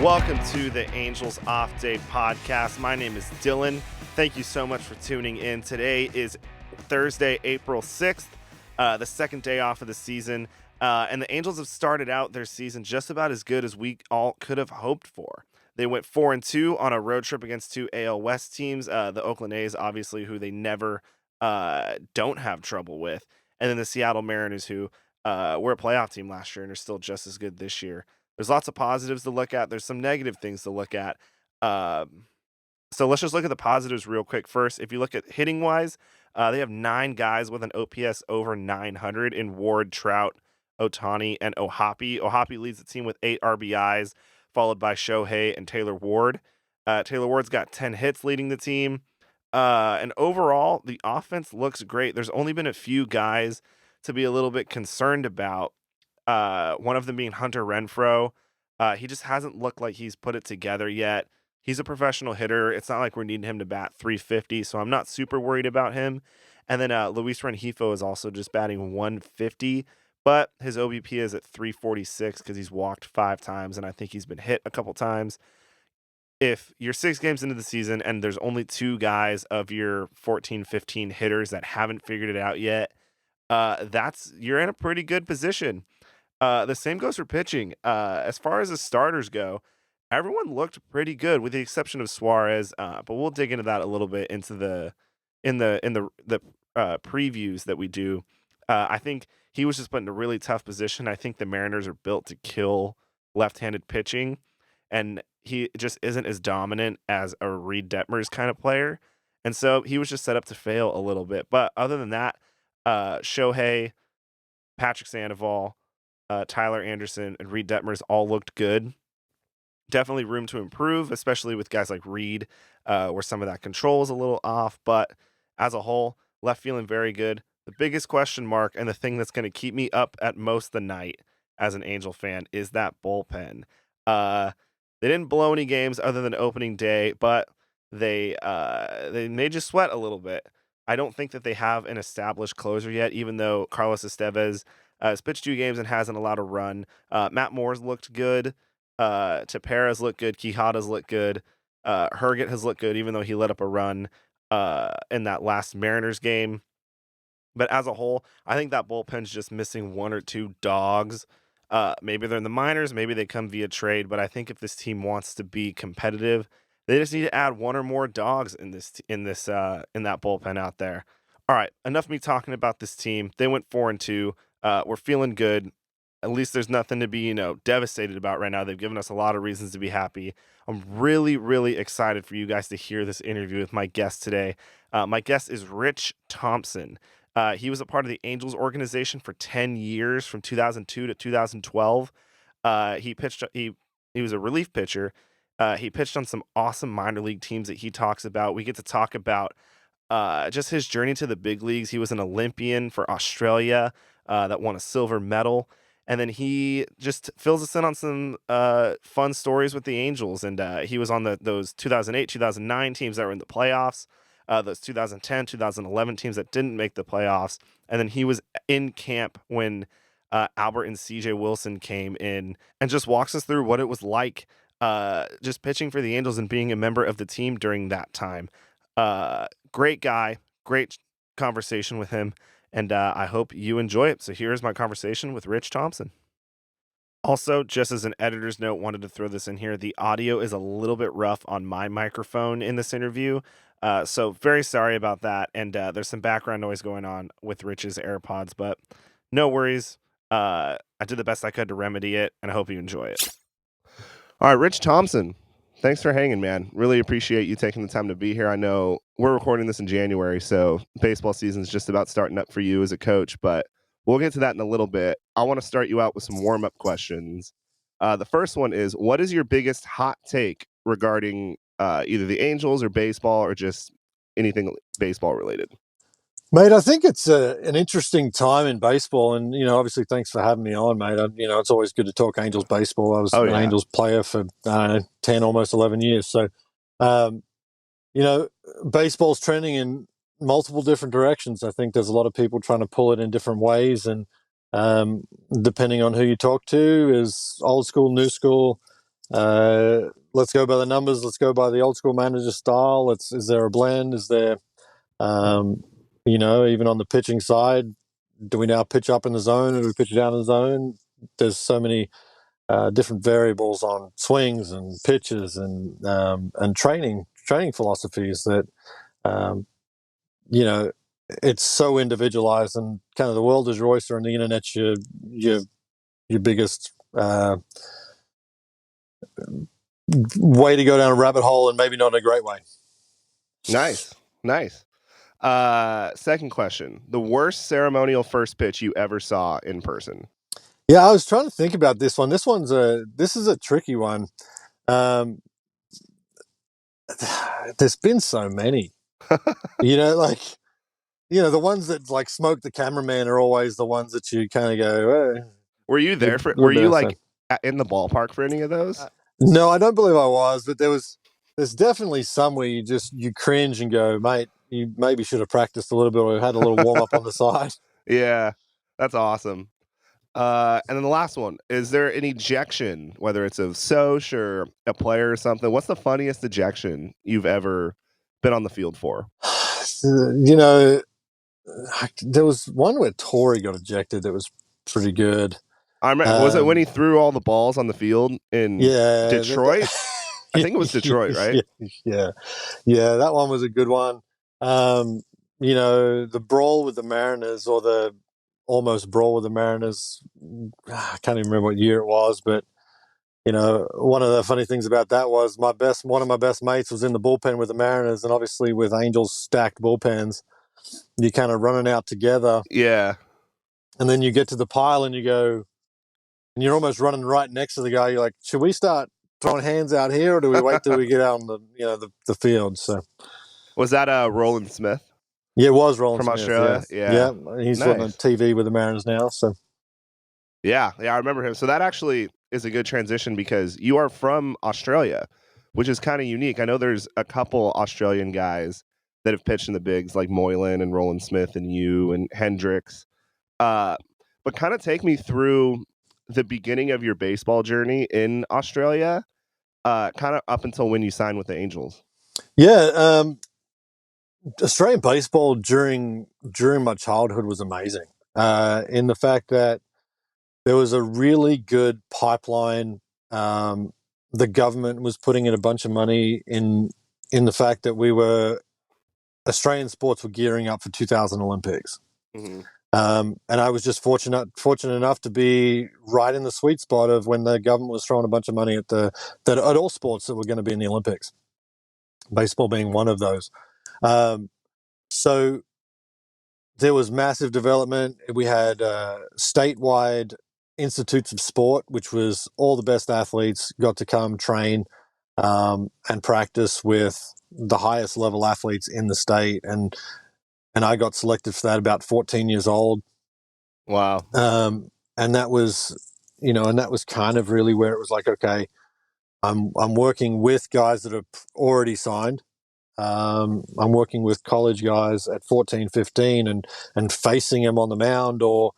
Welcome to the Angels Off Day podcast. My name is Dylan. Thank you so much for tuning in. Today is Thursday, April 6th, the second day off of the season. And the Angels have started out their season just about as good as we all could have hoped for. They went 4-2 on a road trip against two AL West teams. The Oakland A's, obviously, who they never don't have trouble with. And then the Seattle Mariners, who were a playoff team last year and are still just as good this year. There's lots of positives to look at. There's some negative things to look at. So let's just look at the positives real quick first. If you look at hitting-wise, they have 9 guys with an OPS over 900 in Ward, Trout, Ohtani, and Ohtani. Ohtani leads the team with 8 RBIs, followed by Shohei and Taylor Ward. Taylor Ward's got 10 hits leading the team. And overall, the offense looks great. There's only been a few guys to be a little bit concerned about. One of them being Hunter Renfroe. He just hasn't looked like he's put it together yet. He's a professional hitter. It's not like we're needing him to bat 350, so I'm not super worried about him. And then Luis Rengifo is also just batting 150, but his OBP is at 346 because he's walked 5 times, and I think he's been hit a couple times. If you're 6 games into the season and there's only 2 guys of your 14, 15 hitters that haven't figured it out yet, you're in a pretty good position. The same goes for pitching. As far as the starters go, everyone looked pretty good with the exception of Suarez. But we'll dig into that a little bit into the previews that we do. I think he was just put in a really tough position. I think the Mariners are built to kill left-handed pitching, and he just isn't as dominant as a Reed Detmers kind of player. And so he was just set up to fail a little bit. But other than that, Shohei, Patrick Sandoval, Tyler Anderson, and Reed Detmers all looked good. Definitely room to improve, especially with guys like Reed, where some of that control is a little off. But as a whole, left feeling very good. The biggest question mark and the thing that's going to keep me up at most the night as an Angel fan is that bullpen. They didn't blow any games other than opening day, but they made you sweat a little bit. I don't think that they have an established closer yet, even though Carlos Estevez has pitched 2 games and hasn't allowed a run. Matt Moore's looked good. Tepera's looked good. Quijada's looked good. Herget has looked good, even though he let up a run in that last Mariners game. But as a whole, I think that bullpen's just missing 1 or 2 dogs. Maybe they're in the minors. Maybe they come via trade. But I think if this team wants to be competitive, they just need to add 1 or more dogs in that bullpen out there. All right, enough of me talking about this team. They went 4-2. We're feeling good. At least there's nothing to be, devastated about right now. They've given us a lot of reasons to be happy. I'm really, really excited for you guys to hear this interview with my guest today. My guest is Rich Thompson. He was a part of the Angels organization for 10 years, from 2002 to 2012. He was a relief pitcher. He pitched on some awesome minor league teams that he talks about. We get to talk about just his journey to the big leagues. He was an Olympian for Australia that won a silver medal. And then he just fills us in on some fun stories with the Angels. And he was on those 2008, 2009 teams that were in the playoffs, those 2010, 2011 teams that didn't make the playoffs. And then he was in camp when Albert and CJ Wilson came in, and just walks us through what it was like just pitching for the Angels and being a member of the team during that time. Great guy, great conversation with him. And I hope you enjoy it. So here's my conversation with Rich Thompson. Also, just as an editor's note, wanted to throw this in here. The audio is a little bit rough on my microphone in this interview. So very sorry about that. And there's some background noise going on with Rich's AirPods, but no worries. I did the best I could to remedy it, and I hope you enjoy it. All right, Rich Thompson. Thanks for hanging, man. Really appreciate you taking the time to be here. I know we're recording this in January, so baseball season's just about starting up for you as a coach, but we'll get to that in a little bit. I want to start you out with some warm-up questions. The first one is, what is your biggest hot take regarding either the Angels or baseball or just anything baseball related? Mate, I think it's an interesting time in baseball, and obviously, thanks for having me on, mate. It's always good to talk Angels baseball. I was an Angels player for 10, almost 11 years. So, baseball's trending in multiple different directions. I think there's a lot of people trying to pull it in different ways, and depending on who you talk to, is old school, new school. let's go by the numbers. Let's go by the old school manager style. Is there a blend? Is there, even on the pitching side, do we now pitch up in the zone or do we pitch down in the zone? There's so many different variables on swings and pitches and training philosophies that it's so individualized, and kind of the world is your oyster, and the internet's your biggest way to go down a rabbit hole, and maybe not in a great way. Nice. Second question: the worst ceremonial first pitch you ever saw in person? Yeah, I was trying to think about this one. This is a tricky one. There's been so many. The ones that like smoke the cameraman are always the ones that you kind of go. Were you there for? Were you like in the ballpark for any of those? No, I don't believe I was, but there's definitely some where you cringe and go, mate, you maybe should have practiced a little bit or had a little warm up on the side. Yeah, that's awesome. And then the last one: is there an ejection, whether it's of Soch or a player or something? What's the funniest ejection you've ever been on the field for? There was one where Torrey got ejected that was pretty good. I remember. Was it when he threw all the balls on the field in Detroit? I think it was Detroit, right? Yeah, that one was a good one. The brawl with the Mariners, or the almost brawl with the Mariners. I can't even remember what year it was, but one of the funny things about that was one of my best mates was in the bullpen with the Mariners, and obviously with Angels stacked bullpens, you're kind of running out together. Yeah. And then you get to the pile and you go, and you're almost running right next to the guy. You're like, should we start throwing hands out here, or do we wait till we get out on the field? So, was that Roland Smith? Yeah, it was Roland from Smith, Australia. Yeah. He's on TV with the Mariners now. So, yeah, I remember him. So that actually is a good transition because you are from Australia, which is kind of unique. I know there's a couple Australian guys that have pitched in the bigs, like Moylan and Roland Smith and you and Hendricks. But kind of take me through the beginning of your baseball journey in Australia, kind of up until when you signed with the Angels. Yeah, Australian baseball during my childhood was amazing. In the fact that there was a really good pipeline. The government was putting in a bunch of money in the fact that Australian sports were gearing up for 2000 Olympics. Mm-hmm. And I was just fortunate enough to be right in the sweet spot of when the government was throwing a bunch of money at all sports that were going to be in the Olympics. Baseball being one of those. So there was massive development. We had statewide institutes of sport, which was all the best athletes got to come train and practice with the highest level athletes in the state. And I got selected for that about 14 years old. Wow. And that was, kind of really where it was like, okay, I'm working with guys that are already signed. I'm working with college guys at 14, 15 and facing them on the mound or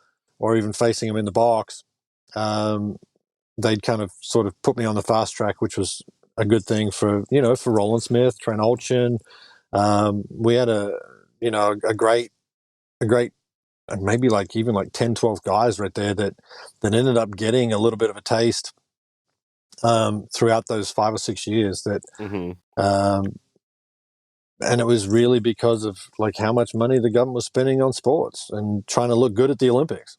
even facing them in the box. They'd kind of sort of put me on the fast track, which was a good thing for Roland Smith, Trent Olchin. We had a great, and maybe even 10, 12 guys right there that ended up getting a little bit of a taste throughout those 5 or 6 years that, and it was really because of how much money the government was spending on sports and trying to look good at the Olympics.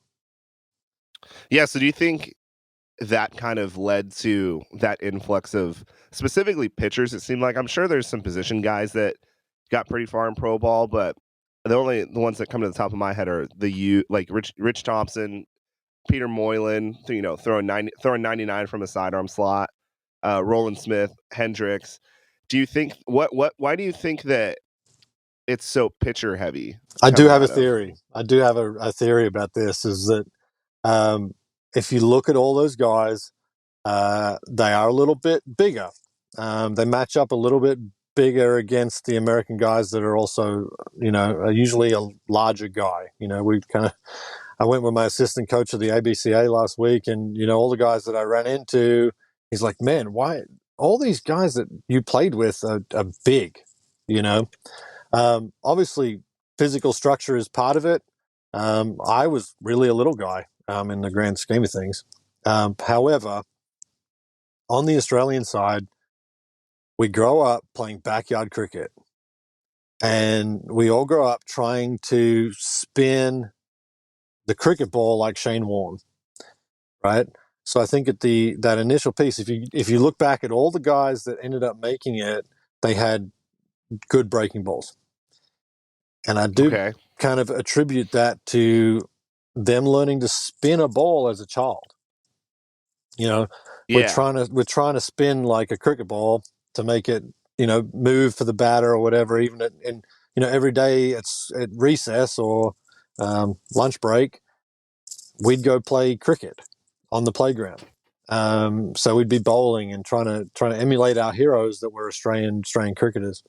Yeah. So do you think that kind of led to that influx of specifically pitchers? It seemed like, I'm sure there's some position guys that got pretty far in pro ball, but the ones that come to the top of my head are Rich Thompson, Peter Moylan, throwing 99 from a sidearm slot, Roland Smith, Hendricks. Do you think why do you think that it's so pitcher heavy? I do have a theory. I do have a theory about this, is that if you look at all those guys, they are a little bit bigger. They match up a little bit bigger against the American guys that are also, are usually a larger guy. I went with my assistant coach of the ABCA last week, and all the guys that I ran into, He's like, man, why all these guys that you played with are big, you know? Obviously, physical structure is part of it. I was really a little guy in the grand scheme of things. However, on the Australian side, we grow up playing backyard cricket, and we all grow up trying to spin the cricket ball like Shane Warne, right? So I think at that initial piece, if you look back at all the guys that ended up making it, they had good breaking balls. And I do kind of attribute that to them learning to spin a ball as a child. You know, we're trying to spin like a cricket ball to make it, move for the batter or whatever. Even every day it's at recess or lunch break, we'd go play cricket on the playground. So we'd be bowling and trying to emulate our heroes that were Australian cricketers.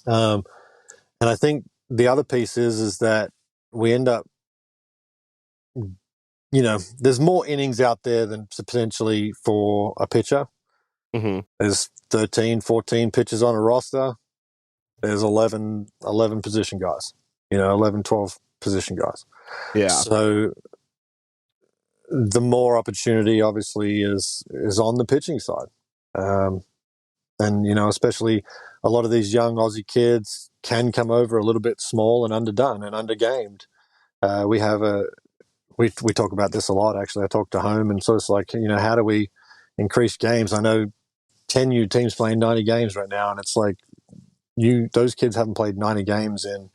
And I think the other piece is that we end up, there's more innings out there than potentially for a pitcher. Mm-hmm. There's 13, 14 pitchers on a roster. There's 11 position guys, 11, 12 position guys. Yeah. So the more opportunity obviously is on the pitching side. And, especially a lot of these young Aussie kids can come over a little bit small and underdone and undergamed. We talk about this a lot, actually. I talk to home, and so it's like, how do we increase games? I know 10U teams playing 90 games right now, and it's like those kids haven't played 90 games in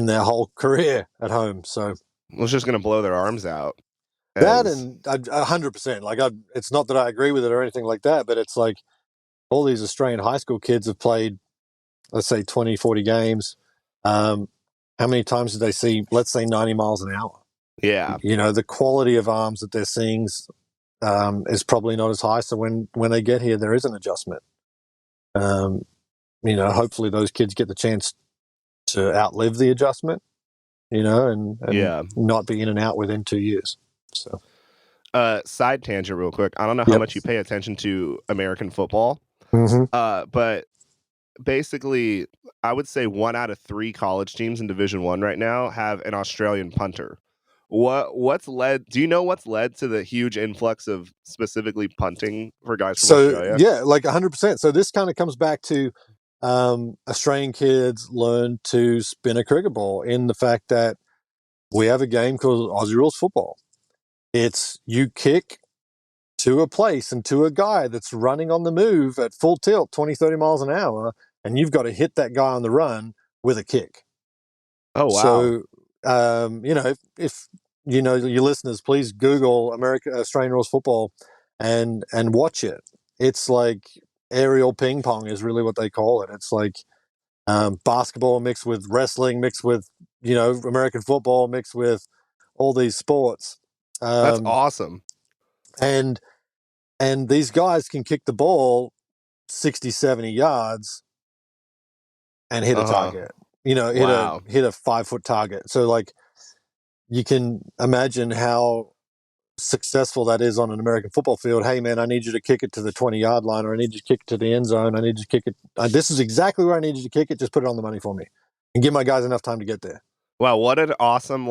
their whole career at home. So it's just going to blow their arms out. That and 100%. Like, it's not that I agree with it or anything like that, but it's like all these Australian high school kids have played, let's say, 20, 40 games. How many times did they see, let's say, 90 miles an hour? Yeah. The quality of arms that they're seeing is probably not as high. So when they get here, there is an adjustment. Hopefully those kids get the chance to outlive the adjustment, and not be in and out within 2 years. So, side tangent real quick. I don't know how much you pay attention to American football, but basically, I would say 1 out of 3 college teams in Division I right now have an Australian punter. What's led? Do you know what's led to the huge influx of specifically punting for guys from Australia? Yeah, like 100%. So this kind of comes back to Australian kids learn to spin a cricket ball in the fact that we have a game called Aussie Rules Football. It's you kick to a place and to a guy that's running on the move at full tilt, 20, 30 miles an hour, and you've got to hit that guy on the run with a kick. Oh, wow. So, if your listeners, please Google Australian Rules Football and watch it. It's like aerial ping pong is really what they call it. It's like basketball mixed with wrestling, mixed with, American football, mixed with all these sports. That's awesome. And these guys can kick the ball 60, 70 yards and hit a target, hit a 5-foot target. So like you can imagine how successful that is on an American football field. Hey man, I need you to kick it to the 20-yard line, or I need you to kick it to the end zone. I need you to kick it. This is exactly where I need you to kick it. Just put it on the money for me and give my guys enough time to get there. Wow. What an awesome,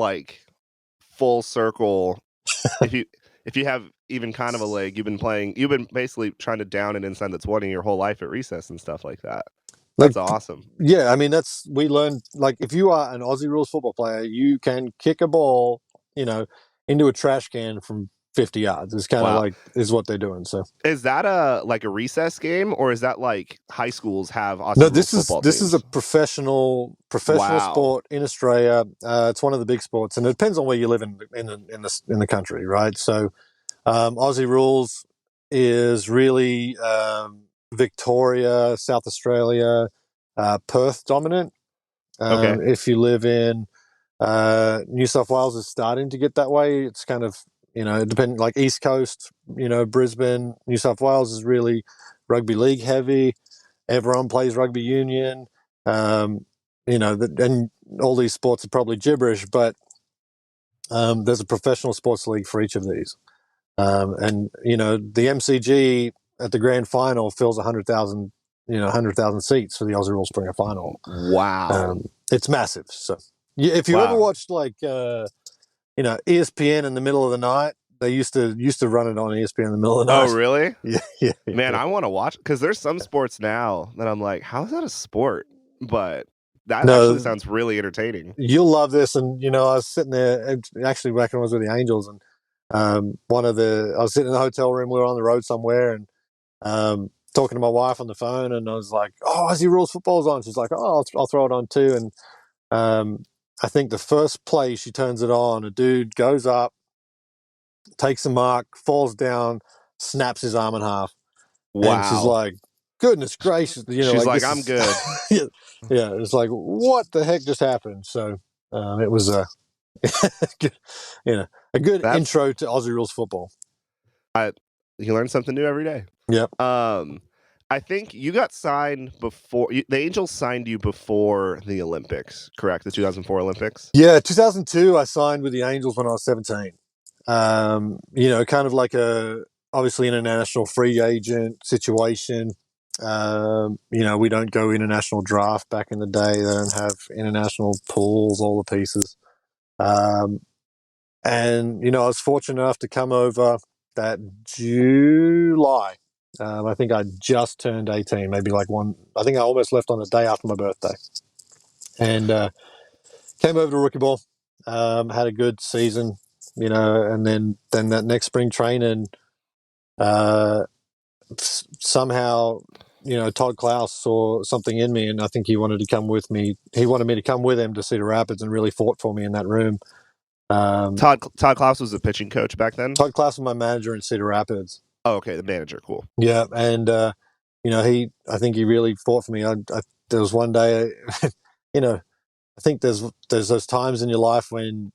full circle. If you have even kind of a leg, you've been basically trying to down it inside the 20 your whole life at recess and stuff like that. That's awesome. Yeah, I mean, we learned, if you are an Aussie Rules football player, you can kick a ball, into a trash can from 50 yards. It's kind of is what they're doing. So is that a recess game, or is that high schools have Aussie Rules football teams? This is a professional sport in Australia. It's one of the big sports, and it depends on where you live in the country, right? So Aussie Rules is really Victoria, South Australia, Perth dominant. If you live in New South Wales, is starting to get that way. It's kind of, depending, like East Coast, Brisbane, New South Wales is really rugby league heavy. Everyone plays rugby union. And all these sports are probably gibberish, but there's a professional sports league for each of these. And the MCG at the grand final fills 100,000 seats for the Aussie Rules Springer final. Wow. It's massive. So if you ever watched ESPN in the middle of the night, they used to run it on ESPN in the middle of the night. Oh, really? Yeah. Man, I want to watch, because there's some sports now that I'm like, how is that a sport? But that actually sounds really entertaining. You'll love this. And, I was sitting there, actually back when I was with the Angels, and I was sitting in the hotel room, we were on the road somewhere, and talking to my wife on the phone, and I was like, "Oh, Aussie Rules football's on." She's like, "Oh, I'll throw it on too." And I think the first play she turns it on, a dude goes up, takes a mark, falls down, snaps his arm in half. Wow. And she's like, "Goodness gracious!" She's like, "I'm good." Yeah, it's like, what the heck just happened? So it was a good intro to Aussie Rules football. You learn something new every day. Yep. I think you got signed before the Angels signed you before the Olympics, correct? The 2004 Olympics. Yeah, 2002. I signed with the Angels when I was 17. Kind of like obviously international free agent situation. We don't go international draft back in the day. They don't have international pools, all the pieces. And I was fortunate enough to come over that July. I think I just turned 18, maybe I think I almost left on the day after my birthday. And came over to rookie ball, had a good season, and then that next spring training, somehow, Todd Klaus saw something in me, and I think he wanted to come with me. He wanted me to come with him to Cedar Rapids, and really fought for me in that room. Todd Klaus was the pitching coach back then? Todd Klaus was my manager in Cedar Rapids. Oh, okay, the manager, cool. Yeah, and I think he really fought for me. There was one day, I think there's those times in your life when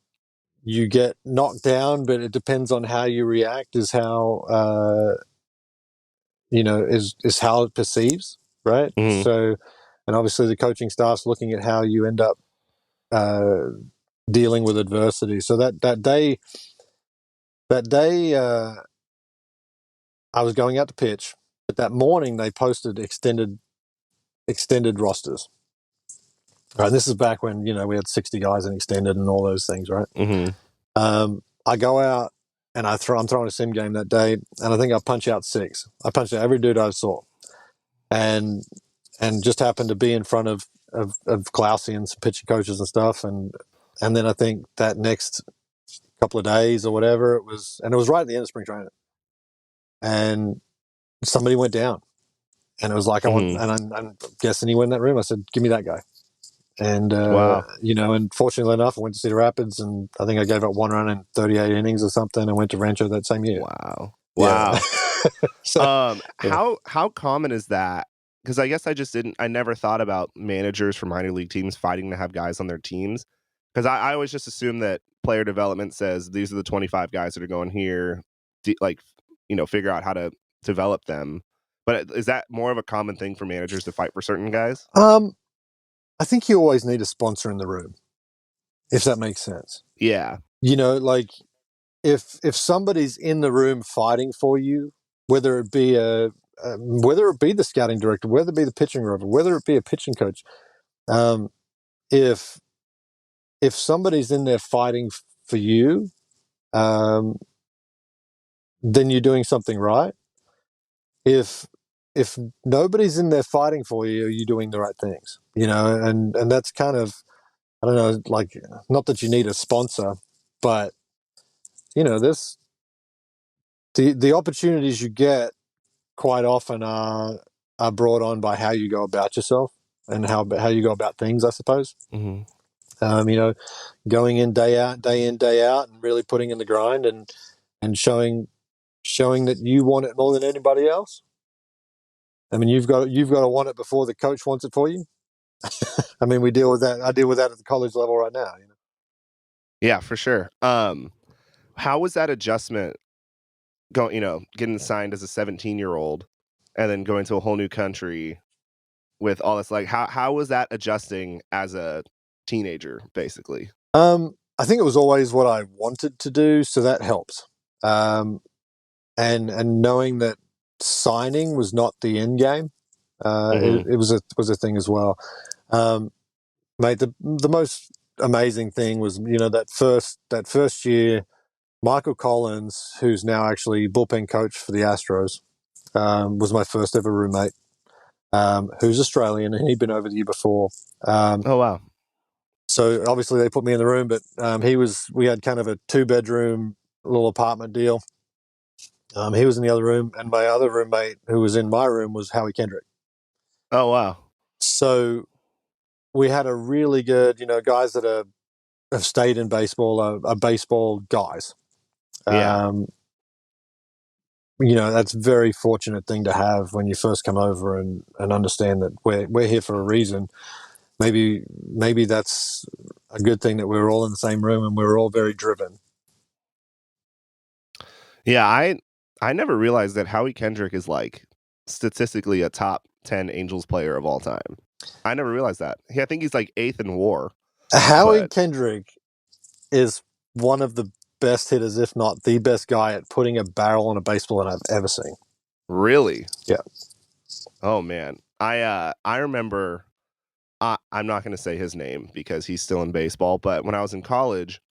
you get knocked down, but it depends on how you react. Is how is how it perceives, right? Mm-hmm. So, and obviously the coaching staff's looking at how you end up dealing with adversity. So that day, I was going out to pitch, but that morning they posted extended rosters. Right, this is back when we had 60 guys in extended and all those things, right? Mm-hmm. I go out and I'm throwing a sim game that day, and I think I punch out 6. I punched out every dude I saw, and just happened to be in front of Klausy and some pitching coaches and stuff, and then I think that next couple of days or whatever it was right at the end of spring training, and somebody went down, and it was like, Mm-hmm. I'm guessing he went in that room. I said, "Give me that guy." And, wow. And fortunately enough, I went to Cedar Rapids, and I think I gave up 1 run in 38 innings or something, and went to Rancho that same year. Wow. Yeah. So, how common is that? Because I guess I never thought about managers for minor league teams fighting to have guys on their teams. Because I always just assume that player development says these are the 25 guys that are going here, figure out how to develop them. But is that more of a common thing for managers to fight for certain guys? I think you always need a sponsor in the room, if that makes sense. Yeah. If somebody's in the room fighting for you, whether it be the scouting director, whether it be the pitching rover, whether it be a pitching coach, if somebody's in there fighting for you, then you're doing something right. If nobody's in there fighting for you, you're doing the right things, and that's kind of, I don't know, like, not that you need a sponsor, but this the opportunities you get quite often are brought on by how you go about yourself and how you go about things, I suppose. Mm-hmm. Going in, day out, and really putting in the grind and showing that you want it more than anybody else. I mean, you've got to want it before the coach wants it for you. I mean, we deal with that. I deal with that at the college level right now. Yeah, for sure. How was that adjustment getting signed as a 17-year-old and then going to a whole new country with all this? Like, how was that adjusting as a teenager, basically? I think it was always what I wanted to do, so that helps. and knowing that signing was not the end game, it was a thing as well. Mate, the most amazing thing was, that first year, Michael Collins, who's now actually bullpen coach for the Astros, was my first ever roommate. Who's Australian, and he'd been over the year before. Oh wow! So obviously they put me in the room, but we had kind of a 2-bedroom little apartment deal. He was in the other room, and my other roommate, who was in my room, was Howie Kendrick. Oh wow! So we had a really good, guys that have stayed in baseball are baseball guys. Yeah. That's a very fortunate thing to have when you first come over and understand that we're here for a reason. Maybe that's a good thing that we're all in the same room and we're all very driven. Yeah, I never realized that Howie Kendrick is like statistically a top 10 Angels player of all time. I never realized that. I think he's like 8th in WAR. Howie Kendrick is one of the best hitters, if not the best guy at putting a barrel on a baseball that I've ever seen. Really? Yeah. Oh man, I remember. I'm not going to say his name because he's still in baseball. But when I was in college,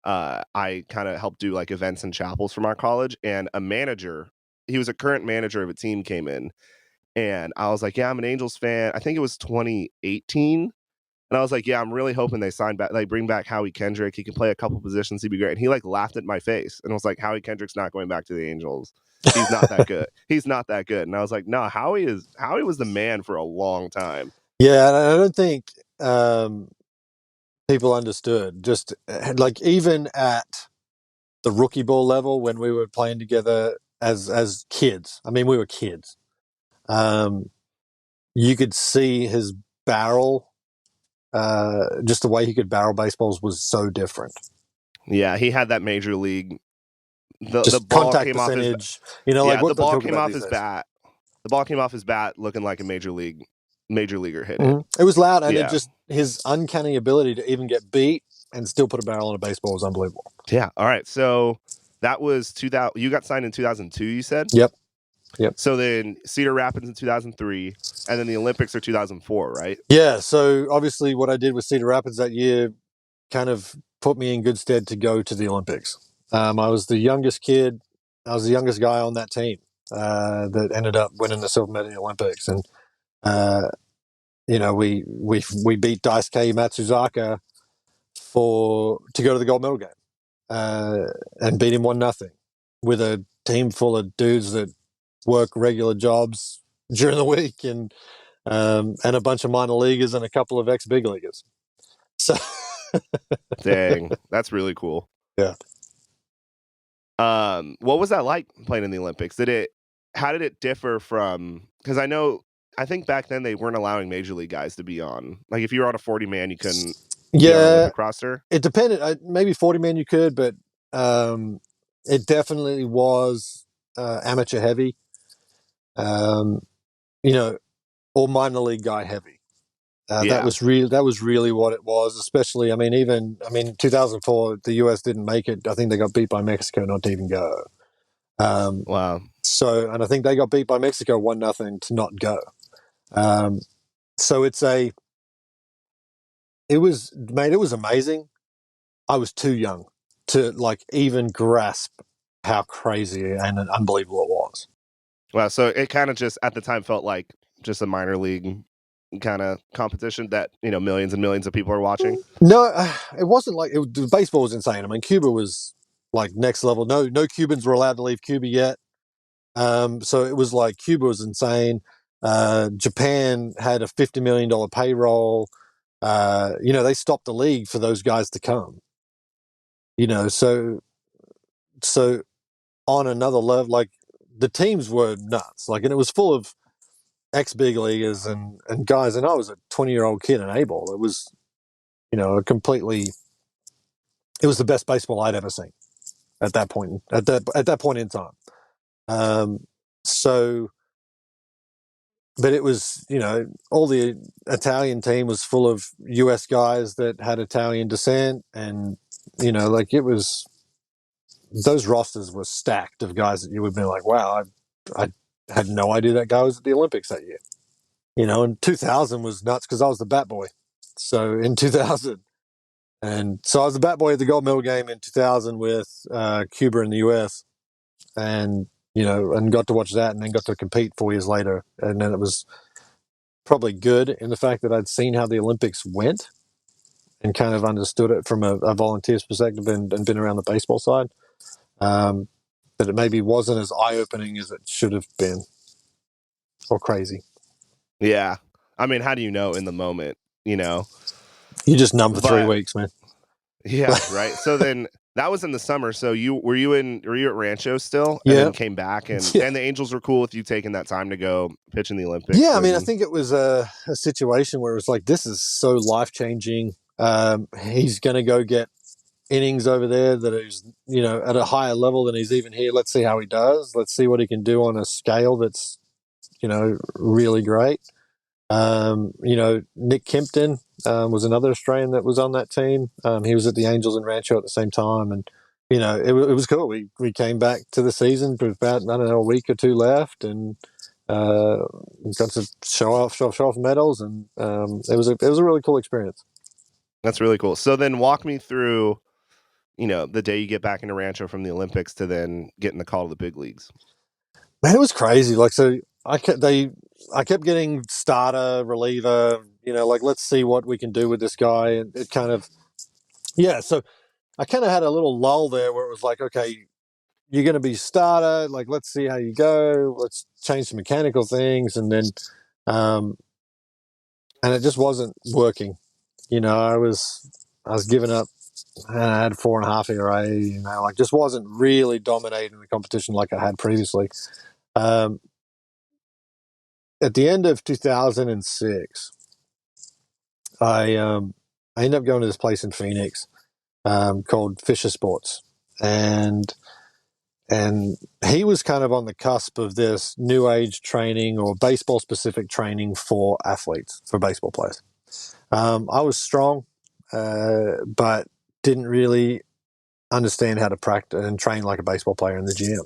I kind of helped do like events and chapels from our college, and a manager, he was a current manager of a team, came in, and I was like, "Yeah, I'm an Angels fan." I think it was 2018. And I was like, yeah, I'm really hoping they sign back, like bring back Howie Kendrick. He can play a couple positions. He'd be great. And he like laughed at my face and was like, Howie Kendrick's not going back to the Angels. He's not that good. He's not that good. And I was like, no, Howie was the man for a long time. Yeah, and I don't think people understood. Just like even at the rookie ball level when we were playing together as kids. I mean, we were kids. You could see his barrel. Just the way he could barrel baseballs was so different. Yeah, he had that major league. The ball contact came percentage. off his, like what the ball came off his his bat. The ball came off his bat looking like a major leaguer hit it. It was loud, and it just his uncanny ability to even get beat and still put a barrel on a baseball was unbelievable. Yeah. All right. So that was 2000. You got signed in 2002. You said. Yep. So then Cedar Rapids in 2003, and then the Olympics are 2004, right? Yeah. So obviously, what I did with Cedar Rapids that year kind of put me in good stead to go to the Olympics. I was the youngest kid. I was the youngest guy on that team that ended up winning the silver medal in the Olympics, and we beat Daisuke Matsuzaka to go to the gold medal game and beat him 1-0 with a team full of dudes that work regular jobs during the week and a bunch of minor leaguers and a couple of ex-big leaguers. So, dang, that's really cool. Yeah. What was that like playing in the Olympics? How did it differ from? Because I think back then they weren't allowing major league guys to be on. Like if you were on a 40-man, you couldn't. Be on an Olympic roster. It depended. Maybe 40-man you could, but it definitely was amateur heavy. Or minor league guy heavy. That was really what it was. Especially, 2004, the US didn't make it. I think they got beat by Mexico not to even go. Wow. So, and I think they got beat by Mexico 1-0 to not go. So it was amazing. I was too young to even grasp how crazy and unbelievable it was. Wow. So it kind of just at the time felt like just a minor league kind of competition that millions and millions of people are watching. No, it wasn't like baseball was insane. I mean, Cuba was like next level. No Cubans were allowed to leave Cuba yet. So it was like Cuba was insane. Japan had a $50 million payroll. They stopped the league for those guys to come. So on another level, like the teams were nuts. Like, and it was full of ex-big leaguers and guys. And I was a 20-year-old kid in A-ball. It was, it was the best baseball I'd ever seen at that point. At that point in time. But it was, all the Italian team was full of US guys that had Italian descent, and it was those rosters were stacked of guys that you would be like, wow, I had no idea that guy was at the Olympics that year. And 2000 was nuts because I was the bat boy. So in 2000, and so I was the bat boy at the gold medal game in 2000 with Cuba in the US, and and got to watch that, and then got to compete 4 years later, and then it was probably good in the fact that I'd seen how the Olympics went and kind of understood it from a volunteer's perspective and been around the baseball side. But it maybe wasn't as eye-opening as it should have been, or crazy. Yeah. I mean, how do you know in the moment, You just numb for 3 weeks, man. Yeah, right. So then that was in the summer. So were you at Rancho still? Yeah. And then came back and the Angels were cool with you taking that time to go pitch in the Olympics. Yeah, I mean, I think it was a situation where it was like, this is so life-changing. He's going to go get innings over there that is, at a higher level than he's even here. Let's see how he does. Let's see what he can do on a scale that's, really great. Nick Kempton was another Australian that was on that team. He was at the Angels and Rancho at the same time, and it was cool. We came back to the season with about, I don't know, a week or two left, and got to show off medals, and it was a really cool experience. That's really cool. So then walk me through, the day you get back into Rancho from the Olympics to then getting the call to the big leagues. Man, it was crazy. Like, so I kept getting starter, reliever, let's see what we can do with this guy. And it kind of, so I kind of had a little lull there where it was like, okay, you're going to be starter. Like, let's see how you go. Let's change some mechanical things. And then, and it just wasn't working. I was giving up. I had 4.5 ERA, just wasn't really dominating the competition like I had previously. At the end of 2006, I ended up going to this place in Phoenix called Fisher Sports, and he was kind of on the cusp of this new age training or baseball specific training for athletes, for baseball players. I was strong, but didn't really understand how to practice and train like a baseball player in the gym.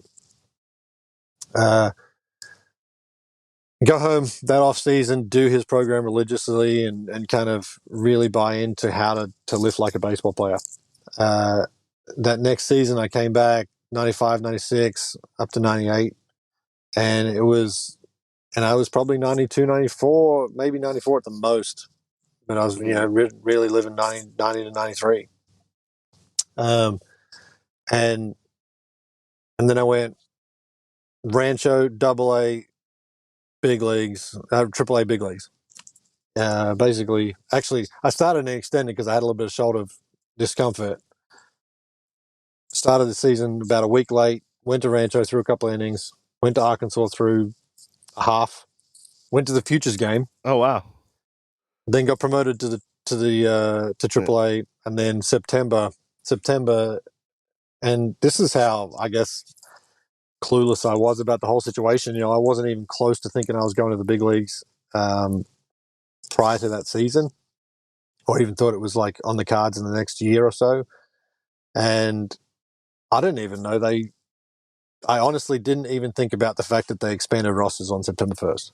Go home that off season, do his program religiously, and kind of really buy into how to lift like a baseball player. That next season, I came back 95, 96, up to 98, and I was probably 92, 94, maybe 94 at the most, but I was really living 90 to 93. And then I went Rancho, AA, big leagues, AAA big leagues. Basically, actually, I started and extended because I had a little bit of shoulder discomfort. Started the season about a week late, went to Rancho, threw a couple of innings, went to Arkansas, threw a half, went to the Futures game. Oh, wow. Then got promoted to AAA, and then September, and this is how, I guess, clueless I was about the whole situation. I wasn't even close to thinking I was going to the big leagues prior to that season, or even thought it was like on the cards in the next year or so. And I didn't even know I honestly didn't even think about the fact that they expanded rosters on September 1st.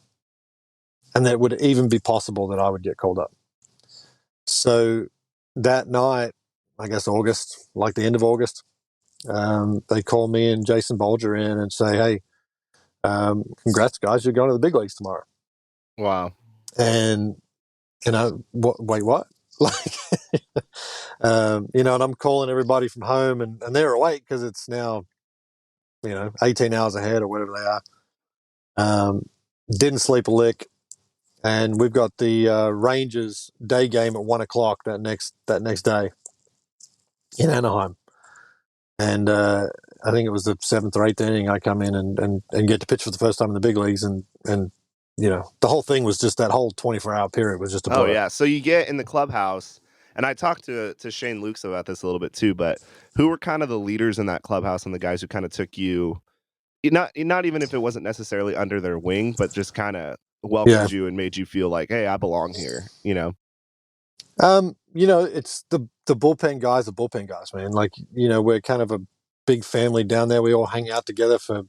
And that it would even be possible that I would get called up. So that night, I guess August, like the end of August, they call me and Jason Bolger in and say, hey, congrats, guys, you're going to the big leagues tomorrow. Wow. And, wait, what? Like, and I'm calling everybody from home, and they're awake because it's now, 18 hours ahead or whatever they are. Didn't sleep a lick, and we've got the Rangers day game at 1:00 that next day in Anaheim, and I think it was the 7th or 8th inning. I come in and get to pitch for the first time in the big leagues, and the whole thing was just that whole 24-hour period was just a blur. Oh yeah, so you get in the clubhouse. And I talked to Shane Lukes about this a little bit too, but who were kind of the leaders in that clubhouse and the guys who kind of took you, not even if it wasn't necessarily under their wing, but just kind of welcomed you and made you feel like, hey, I belong here, it's the bullpen guys, man. Like, we're kind of big family down there. We all hang out together for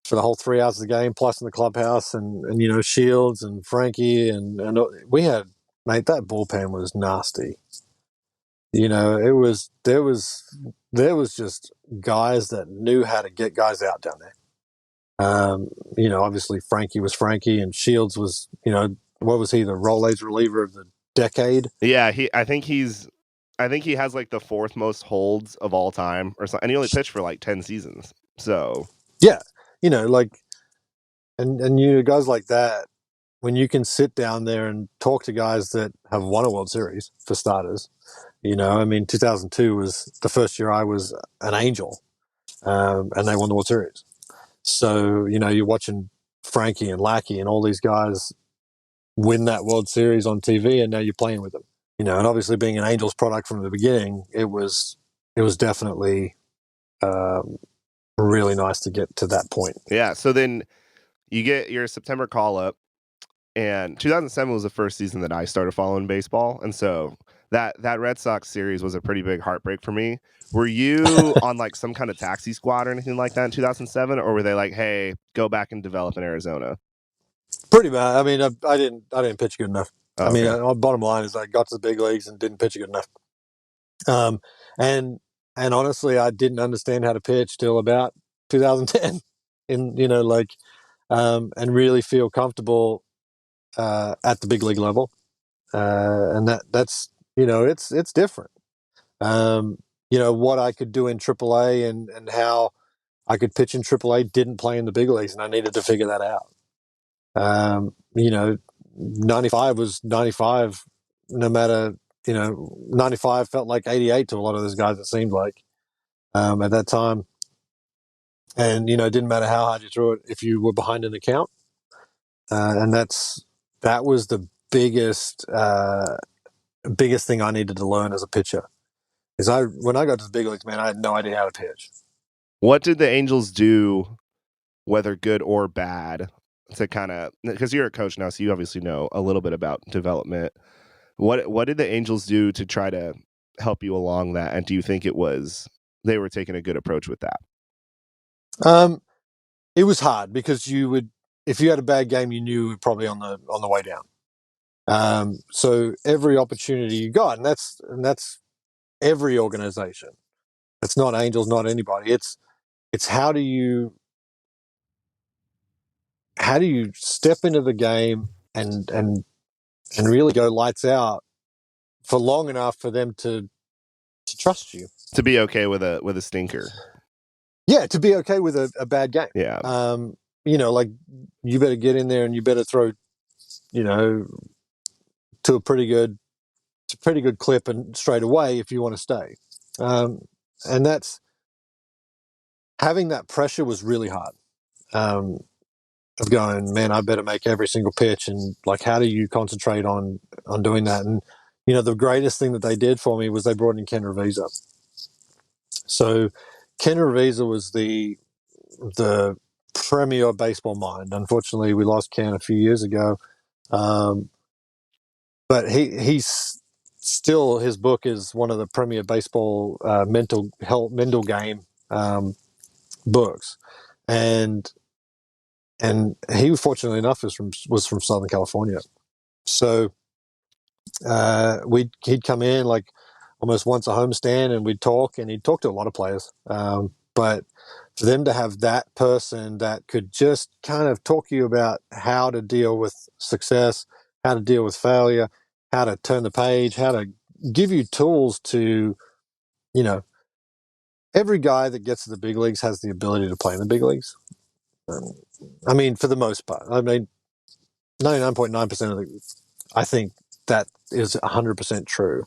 the whole 3 hours of the game, plus in the clubhouse, and Shields and Frankie, and we had, mate, that bullpen was nasty. It was there was just guys that knew how to get guys out down there. Obviously Frankie was Frankie, and Shields was, what was he, the Rolaids reliever of the decade? Yeah, I think he has like the fourth most holds of all time or something, and he only pitched for like 10 seasons. So yeah, and guys like that, when you can sit down there and talk to guys that have won a World Series, for starters. 2002 was the first year I was an Angel, and they won the World Series. So, you're watching Frankie and Lackey and all these guys win that World Series on TV, and now you're playing with them. And obviously being an Angels product from the beginning, it was definitely really nice to get to that point. Yeah, so then you get your September call-up, and 2007 was the first season that I started following baseball, and so that Red Sox series was a pretty big heartbreak for me. Were you on like some kind of taxi squad or anything like that in 2007, or were they like, "Hey, go back and develop in Arizona"? Pretty bad. I mean, I didn't pitch good enough. Oh, okay. Bottom line is I got to the big leagues and didn't pitch good enough. And honestly, I didn't understand how to pitch till about 2010, and really feel comfortable at the big league level. And that's it's different. What I could do in AAA and how I could pitch in AAA didn't play in the big leagues, and I needed to figure that out. 95 was 95, no matter, 95 felt like 88 to a lot of those guys, it seemed like, at that time. And, it didn't matter how hard you threw it if you were behind in the count. And that was the biggest thing I needed to learn as a pitcher. When I got to the big leagues, man, I had no idea how to pitch. What did the Angels do, whether good or bad, to kind of, because you're a coach now, so you obviously know a little bit about development. What did the Angels do to try to help you along that? And do you think they were taking a good approach with that? It was hard because if you had a bad game, you knew you were probably on the way down. So every opportunity you got, and that's every organization. It's not Angels, not anybody. It's how do you step into the game and really go lights out for long enough for them to trust you, to be okay with a stinker. Yeah, to be okay with a bad game. Yeah. Like you better get in there and you better throw, to a pretty good clip and straight away if you want to stay. And that's having that pressure was really hard. Of going, man, I better make every single pitch, and like, how do you concentrate on doing that? And the greatest thing that they did for me was they brought in Ken Revisa. So Ken Revisa was the premier baseball mind. Unfortunately, we lost Ken a few years ago, but he's still, his book is one of the premier baseball mental game books, and he, fortunately enough, was from Southern California. So he'd come in like almost once a homestand, and we'd talk, and he'd talk to a lot of players. But for them to have that person that could just kind of talk to you about how to deal with success, how to deal with failure, how to turn the page, how to give you tools to, every guy that gets to the big leagues has the ability to play in the big leagues. I mean, for the most part, 99.9% of the, I think that is 100% true.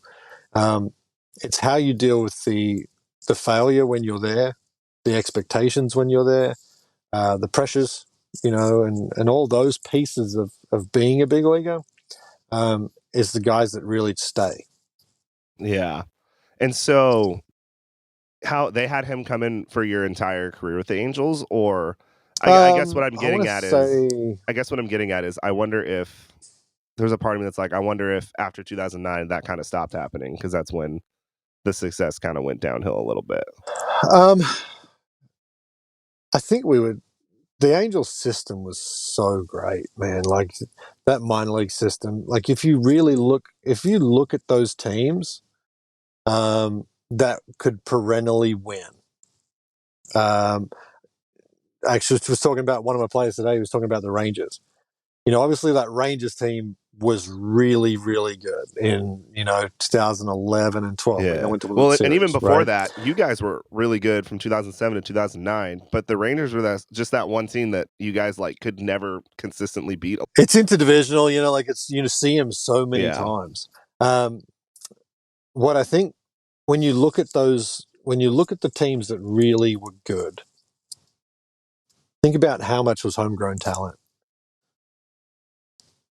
It's how you deal with the failure when you're there, the expectations when you're there, the pressures, and all those pieces of being a big leaguer, is the guys that really stay. Yeah. And so how they had him come in for your entire career with the Angels, or I guess what I'm getting at is I wonder if there's a part of me that's like, I wonder if after 2009 that kind of stopped happening, because that's when the success kind of went downhill a little bit? I think the Angels system was so great, man. Like that minor league system. Like if you look at those teams, that could perennially win. Actually, was talking about one of my players today. He was talking about the Rangers. Obviously that Rangers team was really, really good in 2011 and 12. Yeah. Went to the Well, World and even Series, before right? that, you guys were really good from 2007 to 2009. But the Rangers were just that one team that you guys like could never consistently beat. It's interdivisional, like it's see them so many Yeah. times. What I think when you look at the teams that really were good, think about how much was homegrown talent.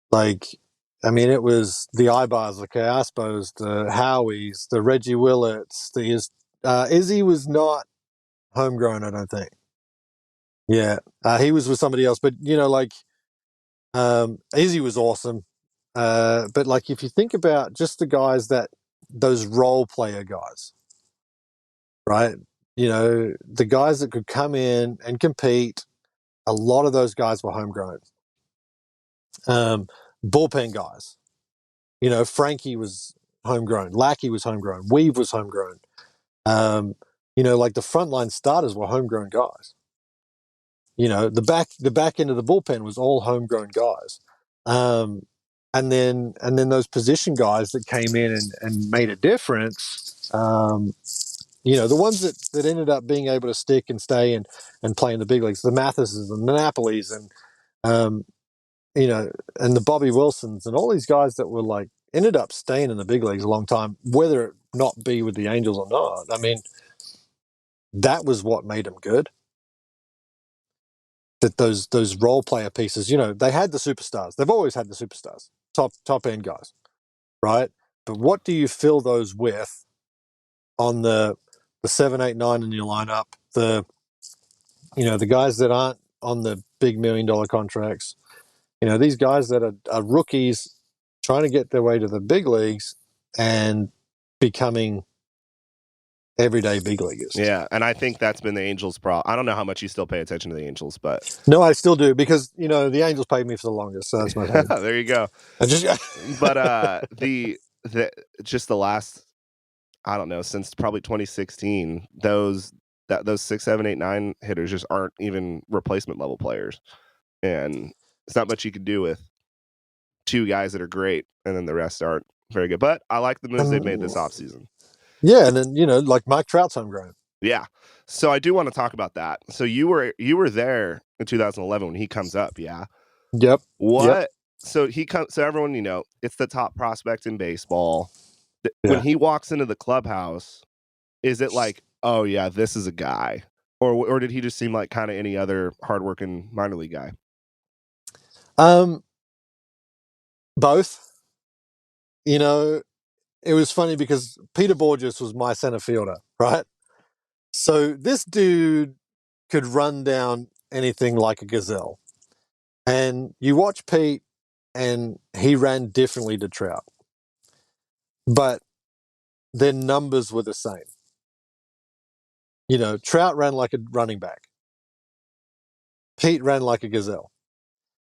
Like, I mean, it was the Ibars, the Caspos, the Howies, the Reggie Willets. Izzy was not homegrown, I don't think. Yeah, he was with somebody else, but Izzy was awesome. But like, if you think about just the guys those role player guys, right? The guys that could come in and compete. A lot of those guys were homegrown. Bullpen guys. Frankie was homegrown. Lackey was homegrown. Weave was homegrown. Like the frontline starters were homegrown guys. The back end of the bullpen was all homegrown guys. And then those position guys that came in and made a difference. The ones that ended up being able to stick and stay and play in the big leagues, the Mathises and the Napolis and and the Bobby Wilsons and all these guys that were like ended up staying in the big leagues a long time, whether it not be with the Angels or not. I mean, that was what made them good. That those role player pieces, they had the superstars. They've always had the superstars, top end guys, right? But what do you fill those with on the 7, 8, 9 in your lineup? The guys that aren't on the big $1 million contracts. These guys that are rookies trying to get their way to the big leagues and becoming everyday big leaguers. Yeah, and I think that's been the Angels' problem. I don't know how much you still pay attention to the Angels, but no, I still do because the Angels paid me for the longest, so that's my thing. There you go. But the just the last, I don't know, since probably 2016, those 6, 7, 8, 9 hitters just aren't even replacement level players, and it's not much you can do with two guys that are great, and then the rest aren't very good. But I like the moves they've made this offseason. Yeah, and then like Mike Trout's homegrown. Yeah, so I do want to talk about that. So you were there in 2011 when he comes up. Yeah. Yep. What? Yep. So he comes. So everyone, it's the top prospect in baseball. Yeah. When he walks into the clubhouse, is it like, oh yeah, this is a guy, or did he just seem like kind of any other hardworking minor league guy? Both. It was funny because Peter Borges was my center fielder, right? So this dude could run down anything like a gazelle. And you watch Pete, and he ran differently to Trout. But their numbers were the same. Trout ran like a running back. Pete ran like a gazelle.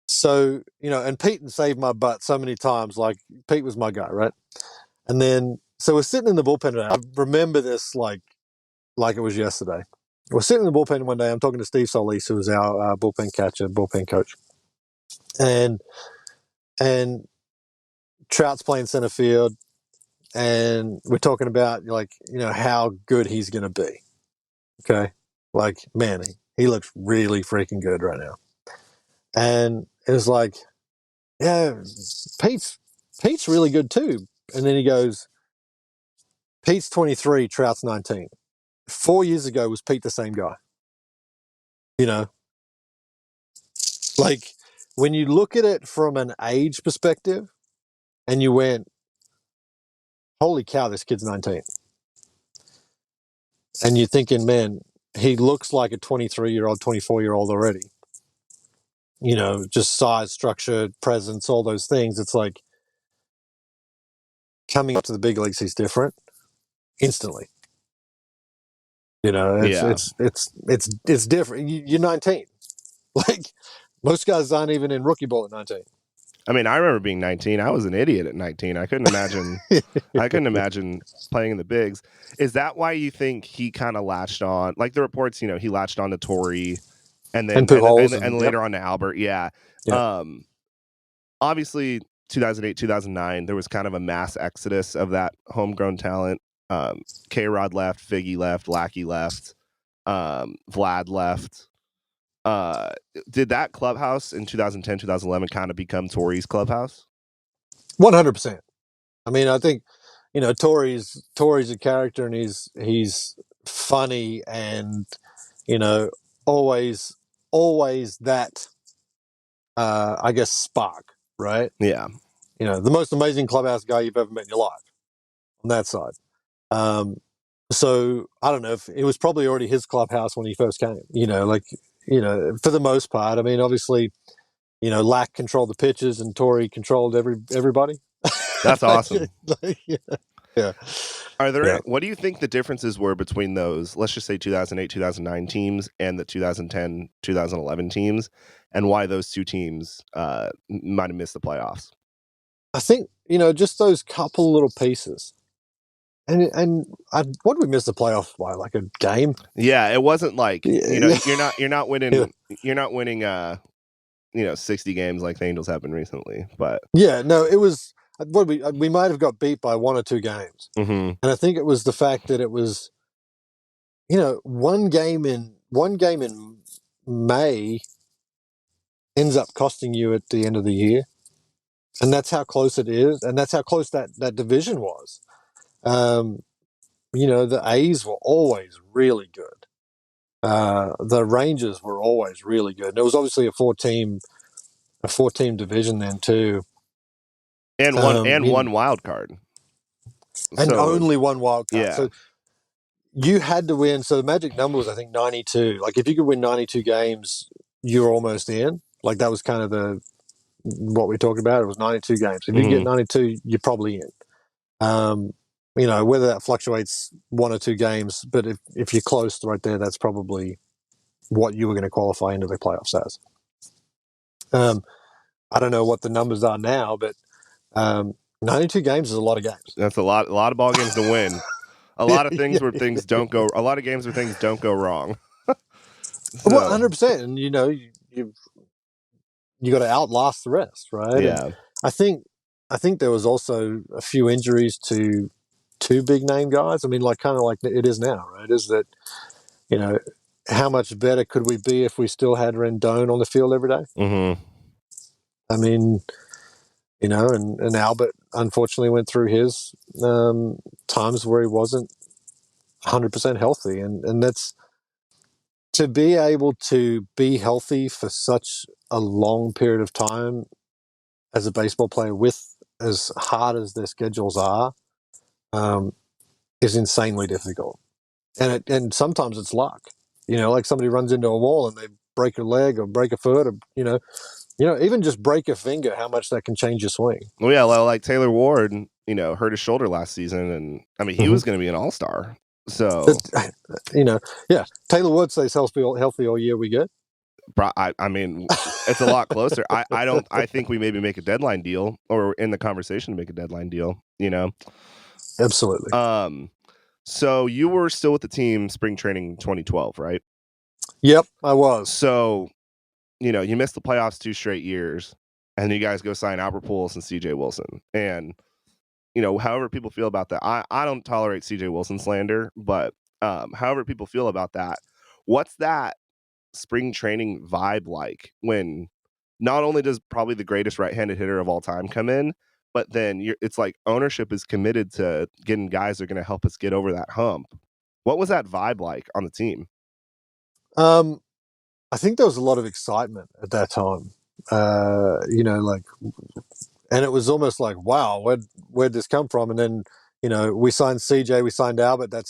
So, and Pete saved my butt so many times. Like, Pete was my guy, right? And then, so we're sitting in the bullpen today. I remember this like it was yesterday. We're sitting in the bullpen one day. I'm talking to Steve Solis, who was our bullpen catcher, bullpen coach. And Trout's playing center field. And we're talking about, how good he's going to be. Okay? Like, man, he looks really freaking good right now. And it was like, yeah, Pete's really good too. And then he goes, Pete's 23, Trout's 19. 4 years ago, was Pete the same guy? Like, when you look at it from an age perspective and you went, holy cow, this kid's 19. And you're thinking, man, he looks like a 23-year-old, 24-year-old already. Just size, structure, presence, all those things. It's like coming up to the big leagues, he's different. instantly. You know, it's different. You're 19. Like most guys aren't even in rookie ball at 19. I mean, I remember being 19. I was an idiot at 19. I couldn't imagine. I couldn't imagine playing in the bigs. Is that why you think he kind of latched on? Like the reports, he latched on to Torrey, and then and later on to Albert. Yeah. Obviously, 2008, 2009, there was kind of a mass exodus of that homegrown talent. K-Rod left, Figgy left, Lackey left, Vlad left. Did that clubhouse in 2010, 2011 kind of become Torrey's clubhouse? 100%. I mean, I think, Torrey's a character, and he's funny, and, always that, I guess, spark, right? Yeah. The most amazing clubhouse guy you've ever met in your life on that side. So I don't know if it was probably already his clubhouse when he first came, for the most part. I mean, obviously, Lack controlled the pitches and Torrey controlled everybody. That's awesome. Yeah. Are there what do you think the differences were between those, let's just say 2008, 2009 teams and the 2010, 2011 teams, and why those two teams might have missed the playoffs? I think, just those couple little pieces. And what did we miss the playoffs by? Like a game? Yeah, it wasn't like you're not winning 60 games like the Angels have been recently. But no, it was we might have got beat by one or two games, and I think it was the fact that it was one game in May ends up costing you at the end of the year, and that's how close it is, and that's how close that division was. The A's were always really good. The Rangers were always really good. There was obviously a four-team division then too, and one wild card, and only one wild card. Yeah. So you had to win. So the magic number was, I think, 92. Like if you could win 92 games, you're almost in. Like that was kind of what we talked about. It was 92 games. If you get 92, you're probably in. Whether that fluctuates one or two games, but if you're close right there, that's probably what you were going to qualify into the playoffs as. I don't know what the numbers are now, but 92 games is a lot of games. That's a lot of ball games to win. A lot of things where things don't go. A lot of games where things don't go wrong. Well, 100%, and you got to outlast the rest, right? Yeah. And I think there was also a few injuries to two big name guys. I mean, kind of like it is now, right? Is that how much better could we be if we still had Rendon on the field every day? Mm-hmm. I mean, and Albert unfortunately went through his times where he wasn't 100% healthy, and that's to be able to be healthy for such a long period of time as a baseball player, with as hard as their schedules are, is insanely difficult. And sometimes it's luck. Like somebody runs into a wall and they break a leg or break a foot, or even just break a finger, how much that can change your swing. Well, yeah, like Taylor Ward, hurt his shoulder last season, and I mean he was going to be an all-star. So Taylor Ward stays healthy all year. We good? I mean, it's a lot closer. I think we maybe make a deadline deal, or in the conversation to make a deadline deal. Absolutely. So you were still with the team spring training 2012, right? Yep, I was. So, you missed the playoffs 2 straight years, and you guys go sign Albert Pujols and CJ Wilson. And, however people feel about that, I don't tolerate CJ Wilson slander, but however people feel about that, what's that spring training vibe like when not only does probably the greatest right-handed hitter of all time come in, but then it's like ownership is committed to getting guys that are going to help us get over that hump. What was that vibe like on the team? I think there was a lot of excitement at that time. And it was almost like, wow, where'd this come from? And then, we signed CJ, we signed Albert. I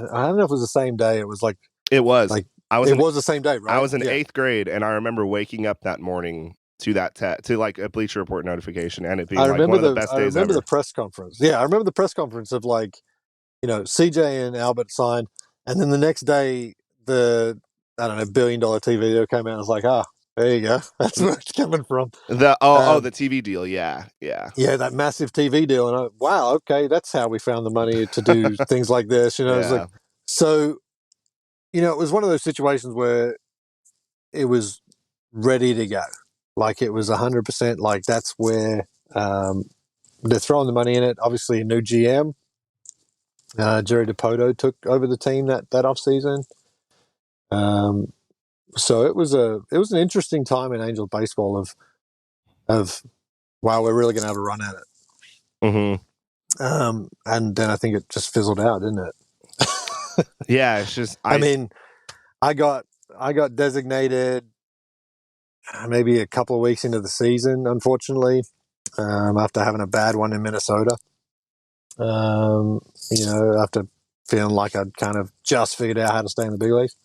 don't know if it was the same day. It was like, it was the same day, right? I was in 8th grade, and I remember waking up that morning to that to like a Bleacher Report notification, and it being one of the best days ever. I remember the press conference. Yeah, I remember the press conference of like, CJ and Albert signed, and then the next day the $1 billion TV deal came out. I was like, there you go. That's where it's coming from. The TV deal, yeah. Yeah, that massive TV deal, and wow, okay, that's how we found the money to do things like this. It was like, so, it was one of those situations where it was ready to go. Like it was 100%. Like that's where they're throwing the money in it. Obviously, a new GM, Jerry DiPoto, took over the team that off season. So it was an interesting time in Angel baseball of wow, we're really going to have a run at it. Mm-hmm. And then I think it just fizzled out, didn't it? Yeah, it's just. I mean, I got designated maybe a couple of weeks into the season, unfortunately, after having a bad one in Minnesota. After feeling like I'd kind of just figured out how to stay in the big leagues.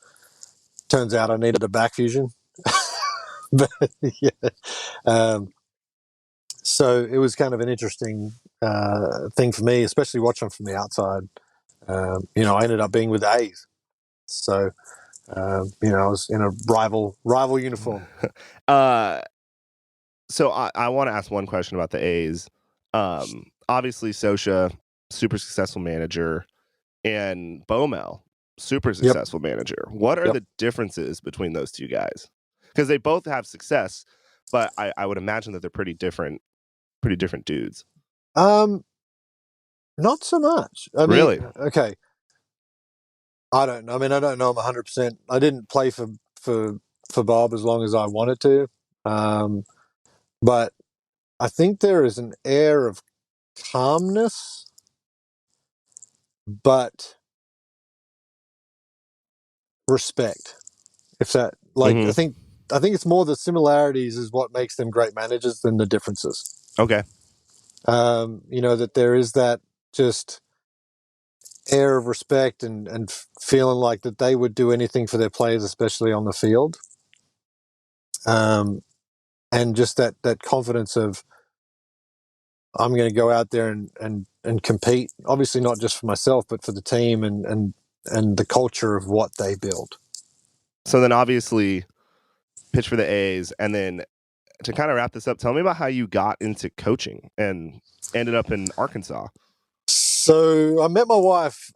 Turns out I needed a back fusion. But yeah. So it was kind of an interesting thing for me, especially watching from the outside. I ended up being with the A's. So, I was in a rival uniform. So I want to ask one question about the A's. Obviously, Scioscia, super successful manager, and Baumel, super successful manager. What are the differences between those two guys? Because they both have success, but I would imagine that they're pretty different dudes. Not so much. Really? Okay. I don't know. I don't know him 100%. I didn't play for Bob as long as I wanted to. But I think there is an air of calmness, but respect. If that, I think it's more the similarities is what makes them great managers than the differences. Okay. That there is that just air of respect and feeling like that they would do anything for their players, especially on the field. And just that confidence of, I'm going to go out there and compete, obviously not just for myself, but for the team and the culture of what they build. So then obviously pitch for the A's, and then to kind of wrap this up, tell me about how you got into coaching and ended up in Arkansas. So I met my wife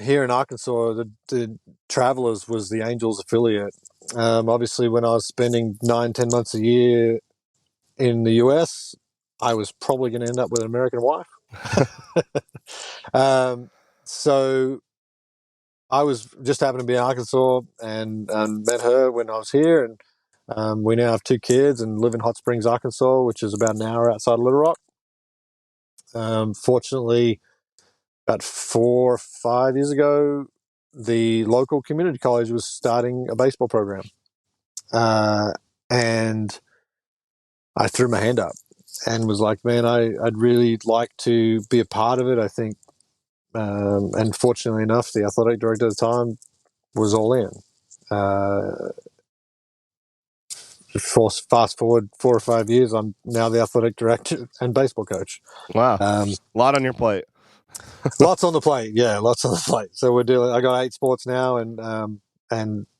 here in Arkansas. The Travelers was the Angels affiliate. Obviously, when I was spending 9-10 months a year in the US, I was probably going to end up with an American wife. So I was just happened to be in Arkansas and met her when I was here. And we now have 2 kids and live in Hot Springs, Arkansas, which is about an hour outside of Little Rock. Fortunately, about 4 or 5 years ago, the local community college was starting a baseball program. And I threw my hand up and was like, man, I'd really like to be a part of it. I think, and fortunately enough, the athletic director at the time was all in. Fast forward 4 or 5 years, I'm now the athletic director and baseball coach. Wow. A lot on your plate. Lots on the plate. Yeah, lots on the plate. So I got 8 sports now and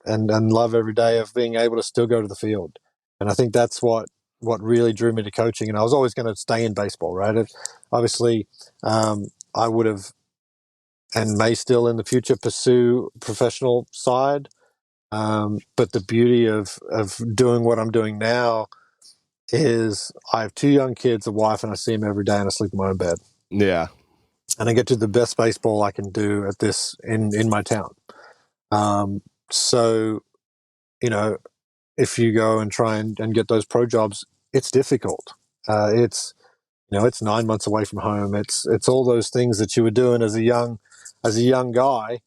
love every day of being able to still go to the field. And I think that's what really drew me to coaching. And I was always going to stay in baseball, right? Obviously, I would have and may still in the future pursue professional side. But the beauty of doing what I'm doing now is I have 2 young kids, a wife, and I see them every day and I sleep in my own bed. Yeah. And I get to the best baseball I can do at this in my town. So, if you go and try and get those pro jobs, it's difficult. It's 9 months away from home. It's all those things that you were doing as a young guy,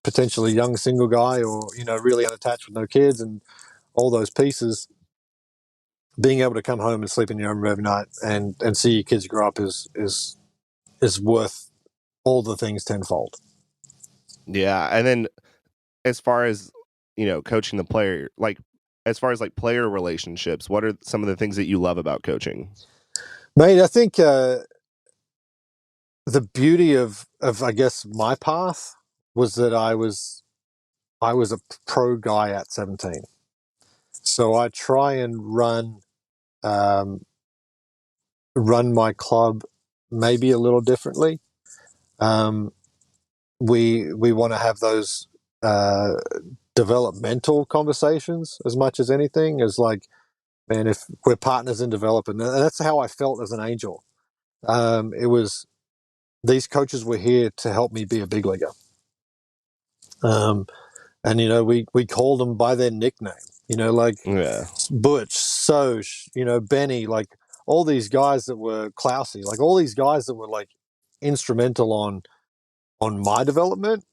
potentially young single guy, or really unattached with no kids and all those pieces. Being able to come home and sleep in your own bed every night and see your kids grow up is worth all the things tenfold. Yeah, and then as far as coaching the player, as far as player relationships, what are some of the things that you love about coaching? Mate, I think the beauty of I guess my path was that I was a pro guy at 17. So I try and run my club maybe a little differently. We want to have those developmental conversations as much as anything. As like, man, if we're partners in development, and that's how I felt as an Angel. It was these coaches were here to help me be a big leaguer. And we called them by their nickname. Like Butch, Soch, Benny, like all these guys that were Klausy, like all these guys that were like instrumental on my development,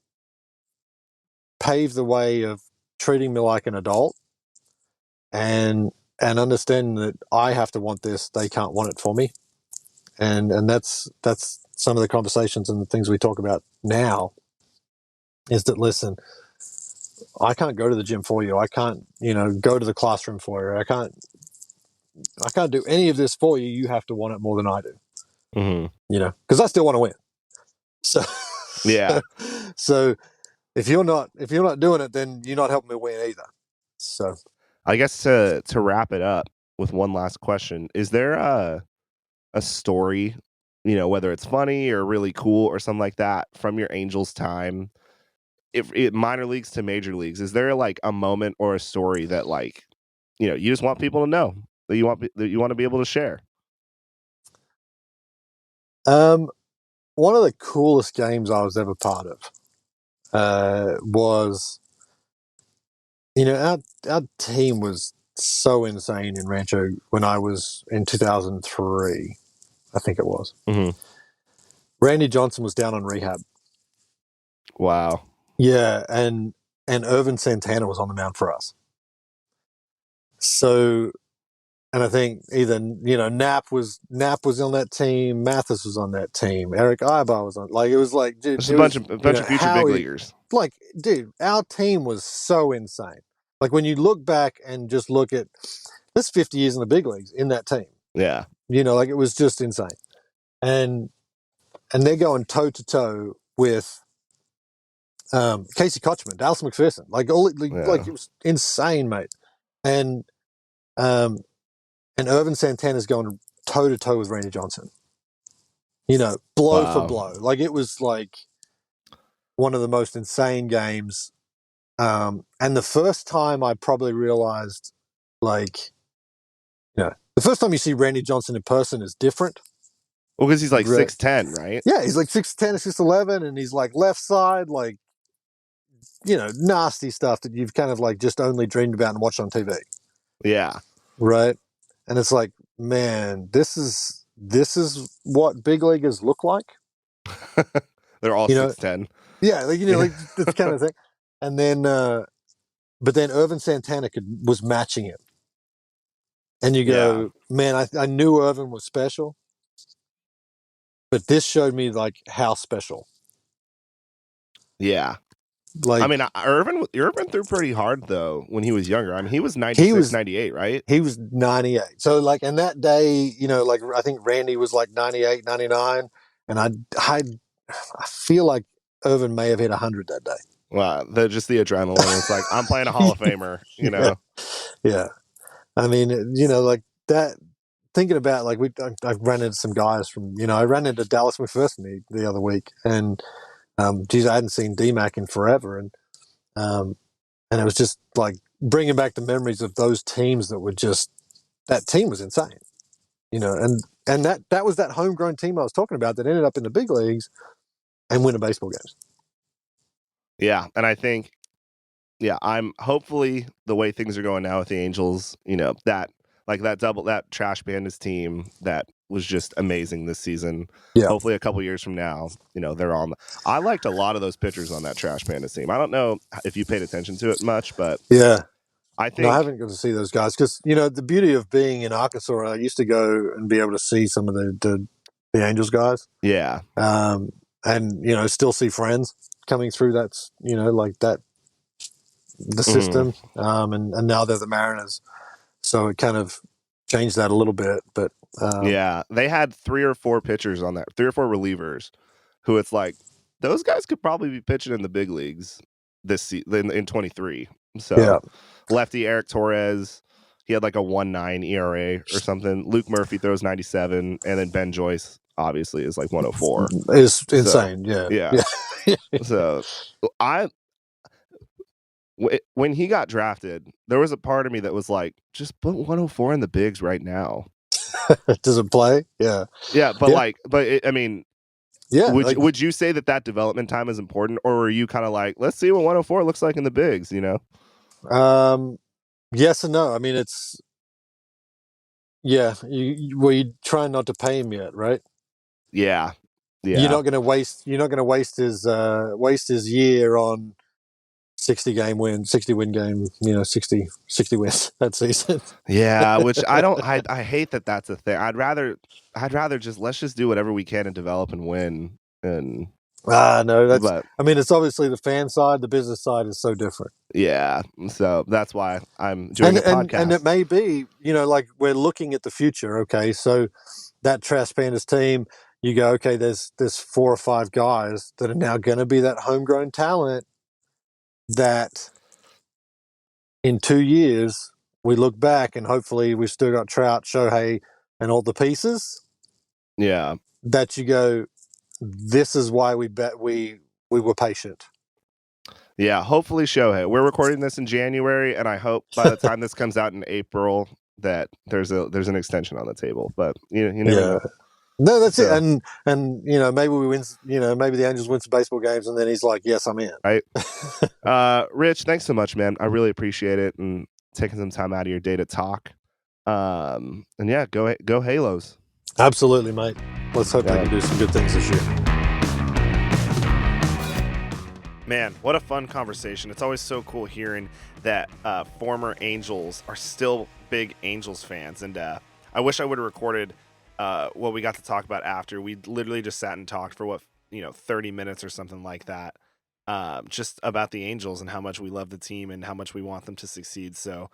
paved the way of treating me like an adult, and understanding that I have to want this, they can't want it for me, and that's some of the conversations and the things we talk about now. Is that, listen, I can't go to the gym for you. I can't, go to the classroom for you. I can't do any of this for you. You have to want it more than I do. Mm-hmm. Because I still want to win. So yeah. So if you're not doing it, then you're not helping me win either. So I guess to wrap it up with one last question, is there a story, whether it's funny or really cool or something like that from your Angels time, if it minor leagues to major leagues, is there like a moment or a story that like, you just want people to know that you want to be able to share? One of the coolest games I was ever part of was, our team was so insane in Rancho when I was in 2003, I think it was. Mm-hmm. Randy Johnson was down on rehab. Wow. Yeah, and Irvin Santana was on the mound for us. So, and I think either Knapp was on that team, Mathis was on that team, Eric Ibar was on. Like it was like, dude, there's a bunch of future big leaguers. Like, dude, our team was so insane. Like when you look back and just look at this 50 years in the big leagues in that team. Yeah. Like it was just insane, and they're going toe to toe with Casey Kochman, Dallas McPherson, like it was insane, mate. And Irvin Santana's going toe to toe with Randy Johnson. Blow for blow. Like it was like one of the most insane games. And the first time I probably realized, like, the first time you see Randy Johnson in person is different. Well, because he's like 6'10", right? Yeah, he's like 6'10", 6'11", and he's like left side, like, nasty stuff that you've kind of like just only dreamed about and watched on TV. Yeah. Right. And it's like, man, this is what big leaguers look like. They're all 6'10". Yeah, like like this kind of thing. And then, but then Irvin Santana was matching it. And you go, man, I knew Irvin was special, but this showed me like how special. Yeah. Like, I mean, Irvin threw pretty hard though when he was younger. I mean, he was 96, 98, right? He was 98. So like, and that day, like I think Randy was like 98, 99, and I feel like Irvin may have hit 100 that day. Wow, just the adrenaline. It's like I'm playing a Hall of Famer, Yeah. I mean, like that. Thinking about like I've ran into some guys from I ran into Dallas McPherson the other week, and geez, I hadn't seen DMAC in forever, and it was just like bringing back the memories of those teams that team was insane, and that was that homegrown team I was talking about that ended up in the big leagues and winning baseball games. Yeah, and I think, I'm hopefully the way things are going now with the Angels, that Trash Pandas team that was just amazing this season. Yeah. Hopefully a couple years from now, they're on. I liked a lot of those pitchers on that Trash Pandas team. I don't know if you paid attention to it much, but yeah. I think I haven't got to see those guys because the beauty of being in Arkansas, I used to go and be able to see some of the Angels guys. Yeah. And still see friends coming through. That's like that the system. And now they're the Mariners, so it kind of changed that a little bit. But yeah, they had 3 or 4 pitchers on that, 3 or 4 relievers, who it's like those guys could probably be pitching in the big leagues in 23. So yeah, lefty Eric Torres, he had like a 1.9 ERA or something. Luke Murphy throws 97, and then Ben Joyce obviously is like 104. it's So, insane. Yeah, yeah. So when he got drafted, there was a part of me that was like, just put 104 in the bigs right now. Does it play? Yeah, Yeah, but yeah. I mean, yeah. would you say that development time is important, or are you kind of like, let's see what 104 looks like in the bigs? You know? Yes and no. I mean, it's you trying not to pay him yet, right? Yeah. You're not going to waste waste his year on 60 win game, 60 wins that season. Yeah, which I hate that that's a thing. I'd rather just let's just do whatever we can and develop and win. And no, but I mean, it's obviously the fan side, the business side is so different. yeah, so that's why I'm doing a podcast. And it may be, like we're looking at the future. Okay, so that Trash Pandas team, you go, okay, there's 4 or 5 guys that are now going to be that homegrown talent that in 2 years we look back and hopefully we've still got Trout, Shohei, and all the pieces. Yeah, that you go, this is why we were patient. Yeah, hopefully Shohei. We're recording this in January, and I hope by the time this comes out in April that there's an extension on the table. But you never know. No, that's it. And maybe we win. Maybe the Angels win some baseball games, and then he's like, "Yes, I'm in." Right. Rich, thanks so much, man. I really appreciate it and taking some time out of your day to talk. And yeah, go Halos. Absolutely, mate. Let's hope they can do some good things this year. Man, what a fun conversation. It's always so cool hearing that former Angels are still big Angels fans. And I wish I would have recorded what we got to talk about after. We literally just sat and talked for 30 minutes or something like that. Just about the Angels and how much we love the team and how much we want them to succeed. So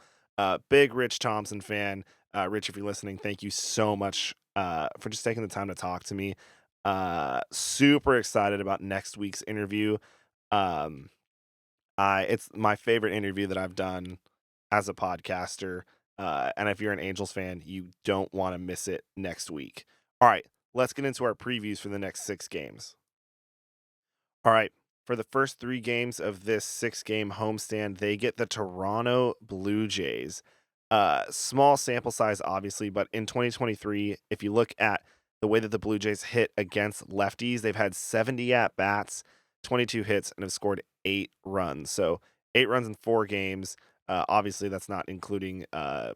big Rich Thompson fan. Rich, if you're listening, thank you so much for just taking the time to talk to me. Super excited about next week's interview. It's my favorite interview that I've done as a podcaster. And if you're an Angels fan, you don't want to miss it next week. All right, let's get into our previews for the next 6 games. All right, for the first 3 games of this 6-game homestand, they get the Toronto Blue Jays. Small sample size, obviously, but in 2023, if you look at the way that the Blue Jays hit against lefties, they've had 70 at-bats, 22 hits, and have scored 8 runs. So 8 runs in 4 games. Obviously, that's not including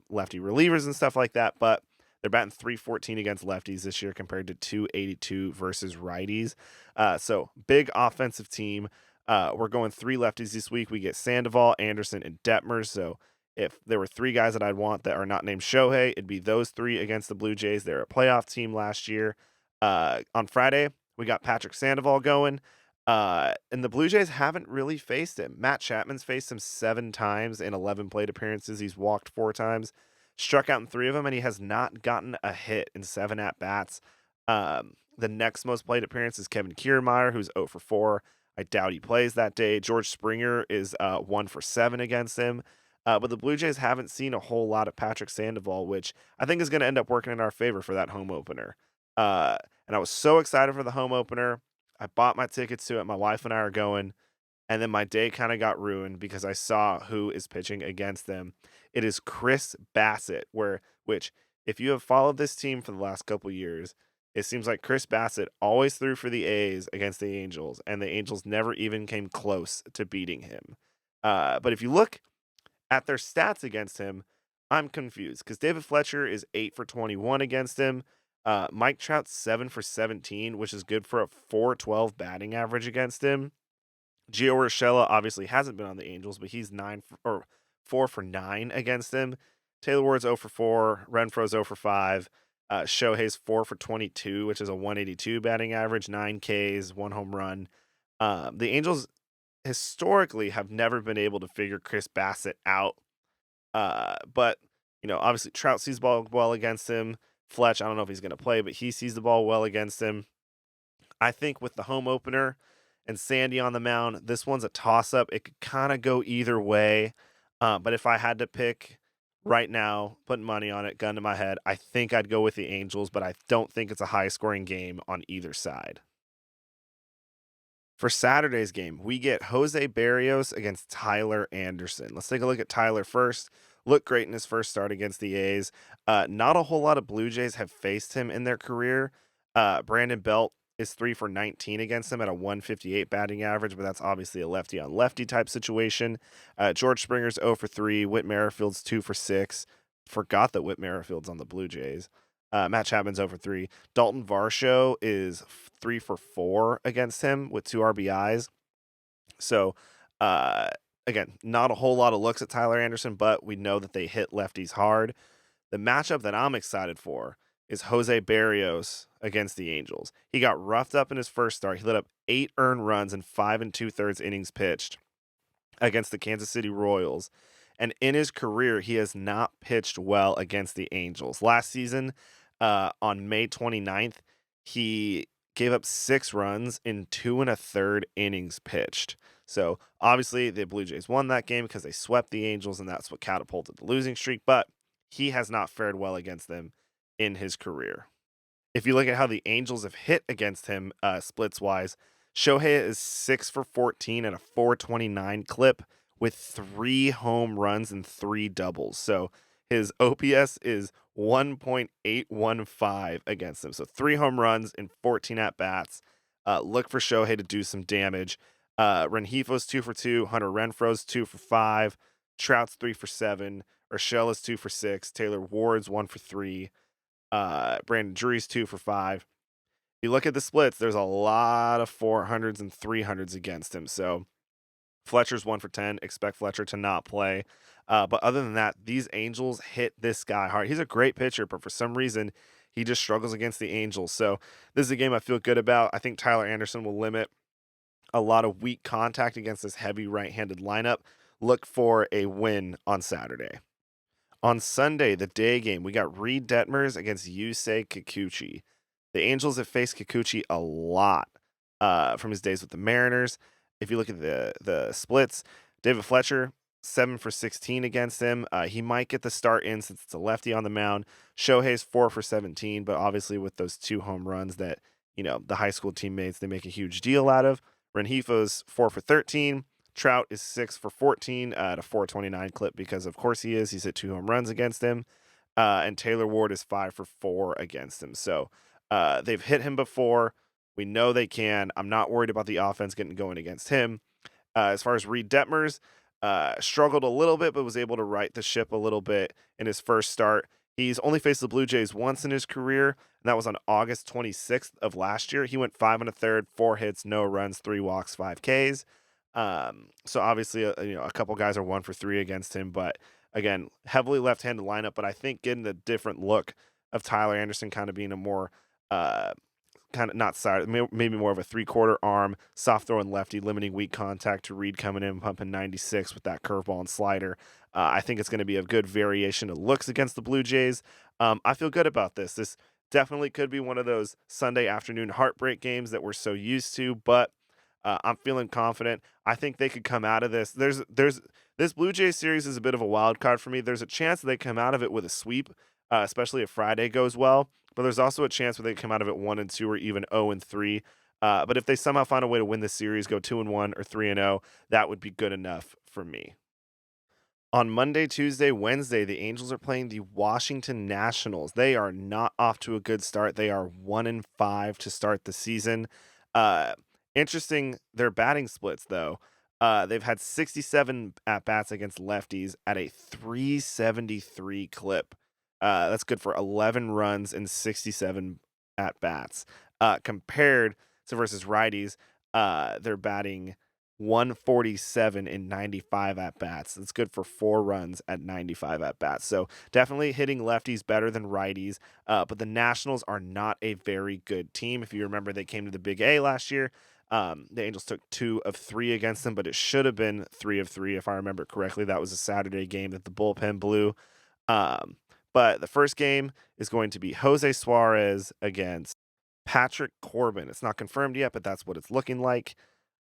lefty relievers and stuff like that, but they're batting .314 against lefties this year compared to .282 versus righties. So big offensive team. We're going 3 lefties this week. We get Sandoval, Anderson, and Detmers. So if there were 3 guys that I'd want that are not named Shohei, it'd be those 3 against the Blue Jays. They're a playoff team last year. On Friday, we got Patrick Sandoval going. And the Blue Jays haven't really faced him. Matt Chapman's faced him 7 times in 11 plate appearances. He's walked 4 times, struck out in 3 of them, and he has not gotten a hit in 7 at-bats. The next most plate appearance is Kevin Kiermaier, who's 0 for 4. I doubt he plays that day. George Springer is 1 for 7 against him. But the Blue Jays haven't seen a whole lot of Patrick Sandoval, which I think is going to end up working in our favor for that home opener. And I was so excited for the home opener. I bought my tickets to it. My wife and I are going. And then my day kind of got ruined because I saw who is pitching against them. It is Chris Bassett, which if you have followed this team for the last couple years, it seems like Chris Bassett always threw for the A's against the Angels, and the Angels never even came close to beating him. But if you look at their stats against him, I'm confused because David Fletcher is 8 for 21 against him. Mike Trout's 7 for 17, which is good for a .412 batting average against him. Gio Urshela obviously hasn't been on the Angels, but he's 4 for 9 against him. Taylor Ward's 0 for 4. Renfro's 0 for 5. Shohei's 4 for 22, which is a 182 batting average, 9 Ks, 1 home run. The Angels historically have never been able to figure Chris Bassett out. But, Obviously Trout sees the ball well against him. Fletch, I don't know if he's going to play, but he sees the ball well against him. I think with the home opener and Sandy on the mound, this one's a toss-up. It could kind of go either way. But if I had to pick right now, putting money on it, gun to my head, I think I'd go with the Angels, but I don't think it's a high-scoring game on either side. For Saturday's game, we get Jose Barrios against Tyler Anderson. Let's take a look at Tyler first. Looked great in his first start against the A's. Not a whole lot of Blue Jays have faced him in their career. Brandon Belt is 3 for 19 against him at a 158 batting average, but that's obviously a lefty on lefty type situation. George Springer's 0 for 3. Whit Merrifield's 2 for 6. Forgot that Whit Merrifield's on the Blue Jays. Matt Chapman's 0 for 3. Dalton Varsho is 3 for 4 against him with 2 RBIs. So, again, not a whole lot of looks at Tyler Anderson, but we know that they hit lefties hard. The matchup that I'm excited for is Jose Barrios against the Angels. He got roughed up in his first start. He lit up 8 earned runs in 5 2/3 innings pitched against the Kansas City Royals. And in his career, he has not pitched well against the Angels. Last season, on May 29th, he gave up 6 runs in 2 1/3 innings pitched. So obviously the Blue Jays won that game because they swept the Angels, and that's what catapulted the losing streak. But he has not fared well against them in his career. If you look at how the Angels have hit against him splits-wise, Shohei is 6 for 14 at a 429 clip with 3 home runs and 3 doubles. So his OPS is 1.815 against him. So 3 home runs in 14 at-bats. Look for Shohei to do some damage. Renjifo's 2 for 2. Hunter Renfroe's 2 for 5. Trout's 3 for 7. Urshela's 2 for 6. Taylor Ward's 1 for 3. Brandon Drury's 2 for 5. You look at the splits, there's a lot of 400s and 300s against him. So Fletcher's 1 for 10. Expect Fletcher to not play. But other than that, these Angels hit this guy hard. He's a great pitcher, but for some reason, he just struggles against the Angels. So this is a game I feel good about. I think Tyler Anderson will limit a lot of weak contact against this heavy right-handed lineup. Look for a win on Saturday. On Sunday, the day game, we got Reed Detmers against Yusei Kikuchi. The Angels have faced Kikuchi a lot from his days with the Mariners. If you look at the splits, David Fletcher, 7 for 16 against him. He might get the start in since it's a lefty on the mound. Shohei's 4 for 17, but obviously with those 2 home runs that, the high school teammates, they make a huge deal out of. Renjifo's 4 for 13. Trout is 6 for 14 at a 429 clip because, of course, he is. He's hit 2 home runs against him. And Taylor Ward is 5 for 4 against him. So they've hit him before. We know they can. I'm not worried about the offense getting going against him. As far as Reed Detmers, struggled a little bit, but was able to right the ship a little bit in his first start. He's only faced the Blue Jays once in his career, and that was on August 26th of last year. He went 5 1/3, 4 hits, no runs, 3 walks, 5 Ks. So obviously, a couple guys are 1 for 3 against him, but again, heavily left-handed lineup. But I think getting the different look of Tyler Anderson kind of being a more kind of not side, maybe more of a 3/4 arm, soft throwing lefty, limiting weak contact to Reed coming in, pumping 96 with that curveball and slider. I think it's going to be a good variation of looks against the Blue Jays. I feel good about this. This definitely could be one of those Sunday afternoon heartbreak games that we're so used to, but I'm feeling confident. I think they could come out of this. This Blue Jays series is a bit of a wild card for me. There's a chance that they come out of it with a sweep, especially if Friday goes well. But there's also a chance where they come out of it 1-2 or even 0-3. But if they somehow find a way to win this series, go 2-1 or 3-0, that would be good enough for me. On Monday, Tuesday, Wednesday, the Angels are playing the Washington Nationals. They are not off to a good start. They are 1-5 to start the season. Interesting, their batting splits, though. They've had 67 at-bats against lefties at a 373 clip. That's good for 11 runs and 67 at-bats. Compared to versus righties, they're batting 147 in 95 at-bats. That's good for 4 runs at 95 at-bats. So definitely hitting lefties better than righties. But the Nationals are not a very good team. If you remember, they came to the Big A last year. The Angels took 2 of 3 against them, but it should have been 3 of 3 if I remember correctly. That was a Saturday game that the bullpen blew. But the first game is going to be Jose Suarez against Patrick Corbin. It's not confirmed yet, but that's what it's looking like.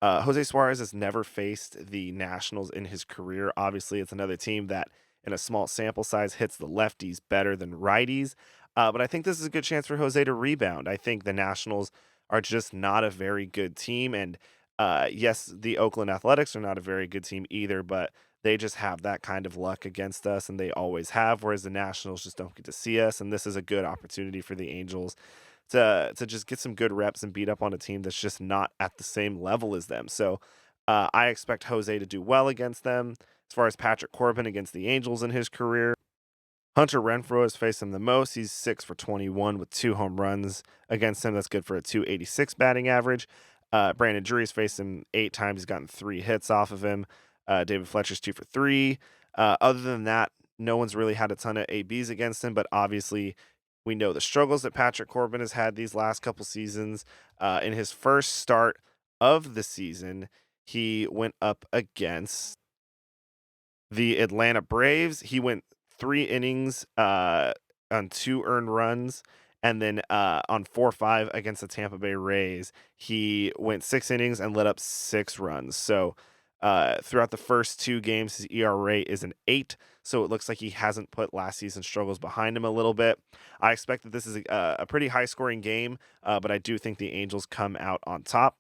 Jose Suarez has never faced the Nationals in his career. Obviously, it's another team that, in a small sample size, hits the lefties better than righties. But I think this is a good chance for Jose to rebound. I think the Nationals are just not a very good team. And yes, the Oakland Athletics are not a very good team either, but they just have that kind of luck against us, and they always have, whereas the Nationals just don't get to see us. And this is a good opportunity for the Angels to just get some good reps and beat up on a team that's just not at the same level as them. So I expect Jose to do well against them. As far as Patrick Corbin against the Angels in his career, Hunter Renfroe has faced him the most. He's 6 for 21 with 2 home runs against him. That's good for a 286 batting average. Brandon Drury's faced him 8 times. He's gotten 3 hits off of him. David Fletcher's 2 for 3. Other than that, no one's really had a ton of ABs against him, but obviously we know the struggles that Patrick Corbin has had these last couple seasons. In his first start of the season, he went up against the Atlanta Braves. He went 3 innings on 2 earned runs. And then on 4-5 against the Tampa Bay Rays, he went 6 innings and let up 6 runs. So throughout the first 2 games, his ERA is an 8. So it looks like he hasn't put last season's struggles behind him a little bit. I expect that this is a pretty high-scoring game, but I do think the Angels come out on top.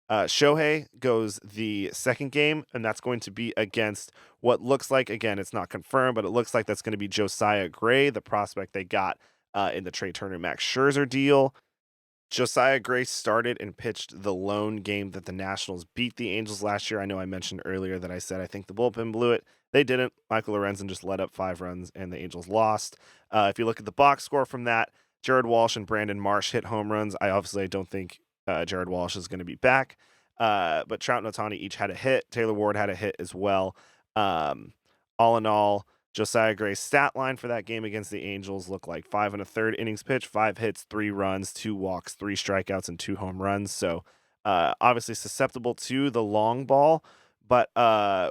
Shohei goes the second game, and that's going to be against what looks like, again, it's not confirmed, but it looks like that's going to be Josiah Gray, the prospect they got in the Trey Turner Max Scherzer deal. Josiah Gray started and pitched the lone game that the Nationals beat the Angels last year. I know I mentioned earlier that I said I think the bullpen blew it. They didn't. Michael Lorenzen just let up 5 runs, and the Angels lost. If you look at the box score from that, Jared Walsh and Brandon Marsh hit home runs. I obviously don't think Jared Walsh is going to be back. But Trout and Ohtani each had a hit. Taylor Ward had a hit as well. All in all, Josiah Gray's stat line for that game against the Angels looked like 5 1/3 innings pitched, 5 hits, 3 runs, 2 walks, 3 strikeouts, and 2 home runs. So obviously susceptible to the long ball, but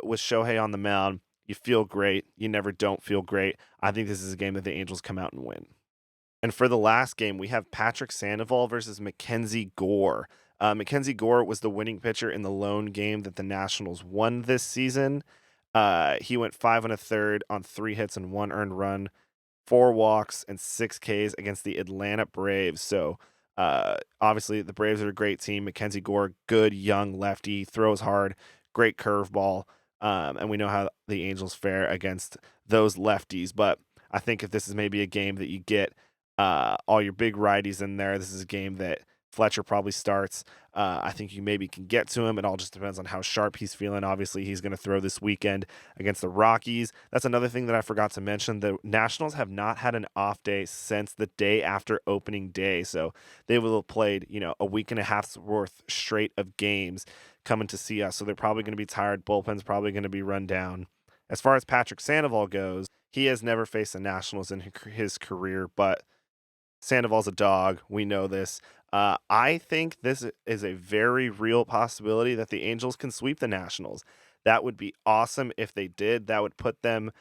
with Shohei on the mound, you feel great. You never don't feel great. I think this is a game that the Angels come out and win. And for the last game, we have Patrick Sandoval versus Mackenzie Gore. Mackenzie Gore was the winning pitcher in the lone game that the Nationals won this season. He went 5 1/3 on 3 hits and 1 earned run, 4 walks, and 6 Ks against the Atlanta Braves. So obviously the Braves are a great team. Mackenzie Gore, good young lefty, throws hard, great curveball. And we know how the Angels fare against those lefties. But I think if this is maybe a game that you get all your big righties in there, this is a game that Fletcher probably starts. I think you maybe can get to him. It all just depends on how sharp he's feeling. Obviously, he's going to throw this weekend against the Rockies. That's another thing that I forgot to mention. The Nationals have not had an off day since the day after opening day. So they will have played, a week and a half's worth straight of games coming to see us. So they're probably going to be tired. Bullpen's probably going to be run down. As far as Patrick Sandoval goes, he has never faced the Nationals in his career, but Sandoval's a dog. We know this. I think this is a very real possibility that the Angels can sweep the Nationals. That would be awesome if they did. That would put them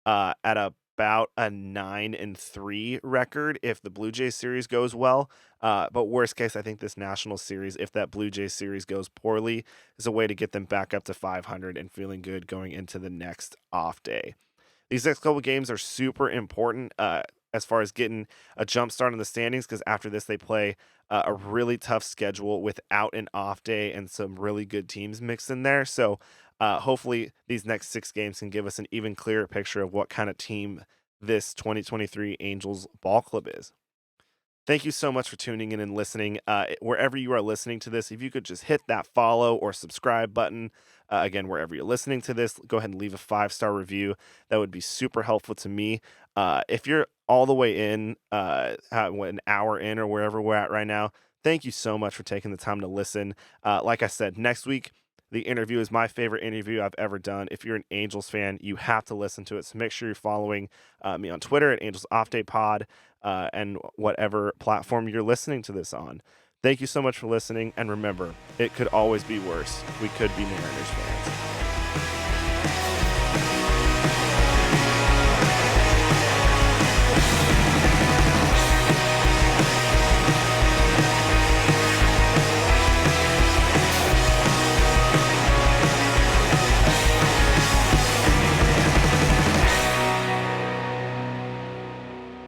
at about a 9-3 record if the Blue Jays series goes well. But worst case, I think this National series, if that Blue Jays series goes poorly, is a way to get them back up to 500 and feeling good going into the next off day. These next couple games are super important as far as getting a jump start on the standings, because after this they play a really tough schedule without an off day and some really good teams mixed in there. So hopefully these next 6 games can give us an even clearer picture of what kind of team this 2023 Angels ball club is. Thank you so much for tuning in and listening. Wherever you are listening to this, if you could just hit that follow or subscribe button. Again, wherever you're listening to this, go ahead and leave a 5-star review. That would be super helpful to me. If you're all the way in, an hour in or wherever we're at right now, thank you so much for taking the time to listen. Like I said, next week, the interview is my favorite interview I've ever done. If you're an Angels fan, you have to listen to it. So make sure you're following me on Twitter at Angels Off Day Pod and whatever platform you're listening to this on. Thank you so much for listening. And remember, it could always be worse. We could be Mariners fans.